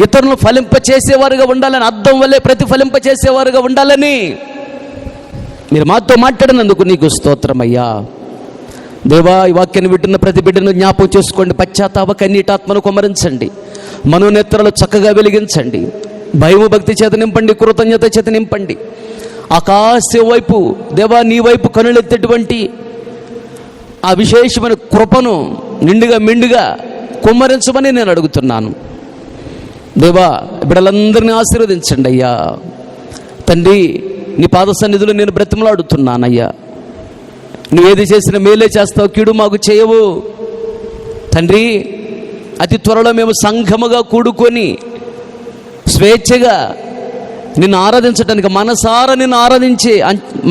Speaker 1: ఇతరులను ఫలింపచేసేవారుగా ఉండాలని, అద్దం వల్లే ప్రతిఫలింపచేసేవారుగా ఉండాలని మీరు మాతో మాట్లాడినందుకు నీకు స్తోత్రమయ్యా. దేవా, ఈ వాక్యాన్ని వింటున్న ప్రతి బిడ్డను జ్ఞాపకం చేసుకోండి. పశ్చాత్తాప కన్నీటాత్మను కుమ్మరించండి, మనోనేత్రాలు చక్కగా వెలిగించండి, భయము భక్తి చేత నింపండి, కృతజ్ఞత చేత నింపండి. ఆకాశం వైపు దేవా, నీ వైపు కనులెత్తేటువంటి ఆ విశేషమైన కృపను నిండుగా మెండుగా కుమ్మరించమని నేను అడుగుతున్నాను. దేవా, బిడ్డలందరినీ ఆశీర్వదించండి అయ్యా. తండ్రి, నీ పాద సన్నిధిలో నేను బ్రతిమలాడుతున్నానయ్యా. నువ్వేది చేసిన మేలే చేస్తావు, కీడు మాకు చేయవు. తండ్రి, అతి త్వరలో మేము సంఘముగా కూడుకొని స్వేచ్ఛగా నిన్ను ఆరాధించడానికి, మనసారా నిన్ను ఆరాధించే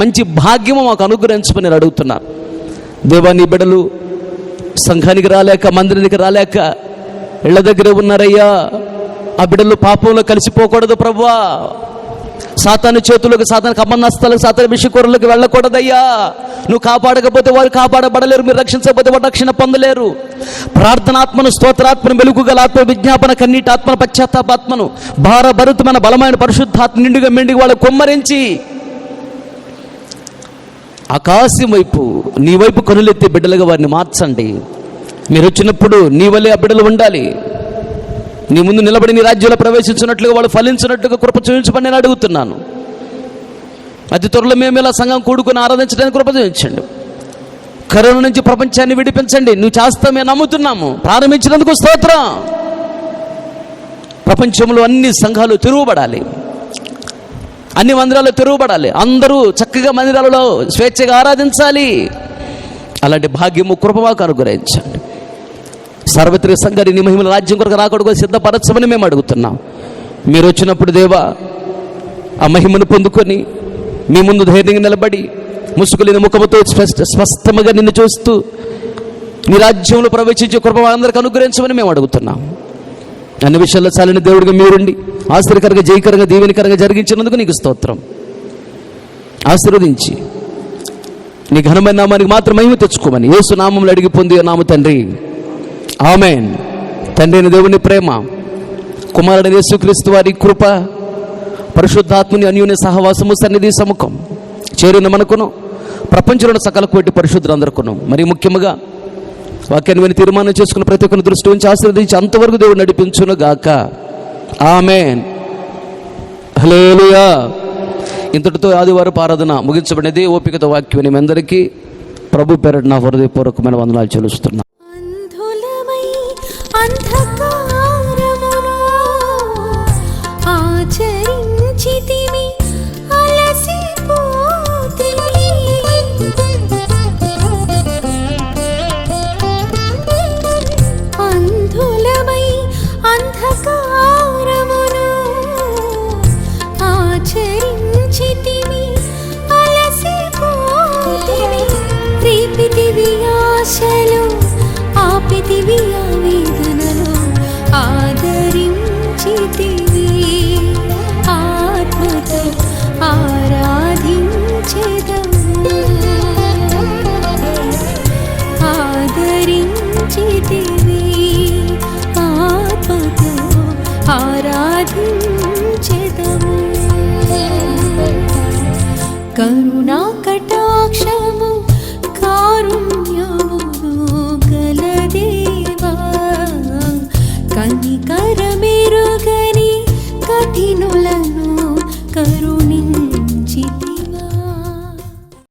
Speaker 1: మంచి భాగ్యము మాకు అనుగ్రహించమని నేను అడుగుతున్నాను. దేవా, నీ బిడ్డలు సంఘానికి రాలేక, మందిరానికి రాలేక ఇళ్ళ దగ్గరే ఉన్నారయ్యా. ఆ బిడ్డలు పాపంలో కలిసిపోకూడదు ప్రభువా. సాతాను చేతులకు, సాతాను కమ్మనస్తాలకు, సాతాను విషకూరలకు వెళ్ళకూడదయ్యా. నువ్వు కాపాడకపోతే వారు కాపాడబడలేరు, మీరు రక్షించకపోతే వారు రక్షణ పొందలేరు. ప్రార్థనాత్మను, స్తోత్రాత్మను, వెలుగుగల ఆత్మ, విజ్ఞాపన కన్నీటాత్మను, పశ్చాత్తాపాత్మను, భారభరితమైన బలమైన పరిశుద్ధాత్మ నిండుగా మెండుగా వాళ్ళు కొమ్మరించి ఆకాశం వైపు, నీ వైపు కనులెత్తి బిడ్డలుగా వారిని మార్చండి. మీరు వచ్చినప్పుడు నీ వల్లే ఆ బిడ్డలు ఉండాలి. నీ ముందు నిలబడి నీ రాజ్యంలో ప్రవేశించినట్లుగా వాళ్ళు ఫలించినట్లుగా కృప చూపించమని నేను అడుగుతున్నాను. అతి త్వరలో మేము ఇలా సంఘం కూడుకుని ఆరాధించడానికి కృప చూపించండి. కరోనా నుంచి ప్రపంచాన్ని విడిపించండి. నువ్వు చేస్తా మేము నమ్ముతున్నాము. ప్రారంభించినందుకు స్తోత్రం. ప్రపంచంలో అన్ని సంఘాలు తిరుగుబడాలి, అన్ని మందిరాలు తిరుగుబడాలి, అందరూ చక్కగా మందిరాలలో స్వేచ్ఛగా ఆరాధించాలి. అలాంటి భాగ్యము కృప మాకు అనుగ్రహించండి. సార్వత్రిక సంఘాన్ని నీ మహిమల రాజ్యం కొరకు రాకూడదు సిద్ధపరచమని మేము అడుగుతున్నాం. మీరు వచ్చినప్పుడు దేవా, ఆ మహిమను పొందుకొని మీ ముందు ధైర్యంగా నిలబడి ముసుగులేని ముఖముతో స్పష్టంగా నిన్ను చూస్తూ నీ రాజ్యంలో ప్రవేశించే కృప అందరికి అనుగ్రహించమని మేము అడుగుతున్నాం. అన్ని విషయాల్లో చాలని దేవుడిగా మీరుండి ఆశ్చర్యకరంగా, జయకరంగా, దీవెనకరంగా జరిగించినందుకు నీకు స్తోత్రం. ఆశీర్వదించి నీ ఘనమైన నామానికి మాత్రం మహిమ తెచ్చుకోమని యేసు నామములో అడిగి పొంది నామ తండ్రి, ఆమేన్. తండ్రి అయిన దేవుని ప్రేమ, కుమారుడైన యేసుక్రీస్తు వారి కృప, పరిశుద్ధాత్మని అన్యోన్య సహవాసము, సన్నిధి సముఖం చేరిన మనకును, ప్రపంచంలో సకల కోటి పరిశుద్ధులందరికను, మరి ముఖ్యంగా వాక్యాన్ని విని తీర్మానం చేసుకున్న ప్రతి ఒక్కరిని దృష్టి ఉంచి ఆశీర్వదించి అంతవరకు దేవుడు నడిపించును గాక. ఆమేన్. హల్లెలూయా. ఇంతటితో ఆదివారం ఆరాధన ముగించబడినది. ఓపికతో వాక్యం మీ అందరికీ ప్రభు పేరట నా హృదయపూర్వకమైన వందనాలు చెల్లిస్తున్నాను.
Speaker 2: ఆపితివి ఆవేదనలో ఆదరించితివి, ఆత్మతో ఆరాధించెదము, ఆదరించితివి, ఆత్మతో ఆరాధించెదము. కరుణా కటాక్షము కారుణ్యమును గలదేవా, కనికరమెరుగని కఠినులను కరుణించితి.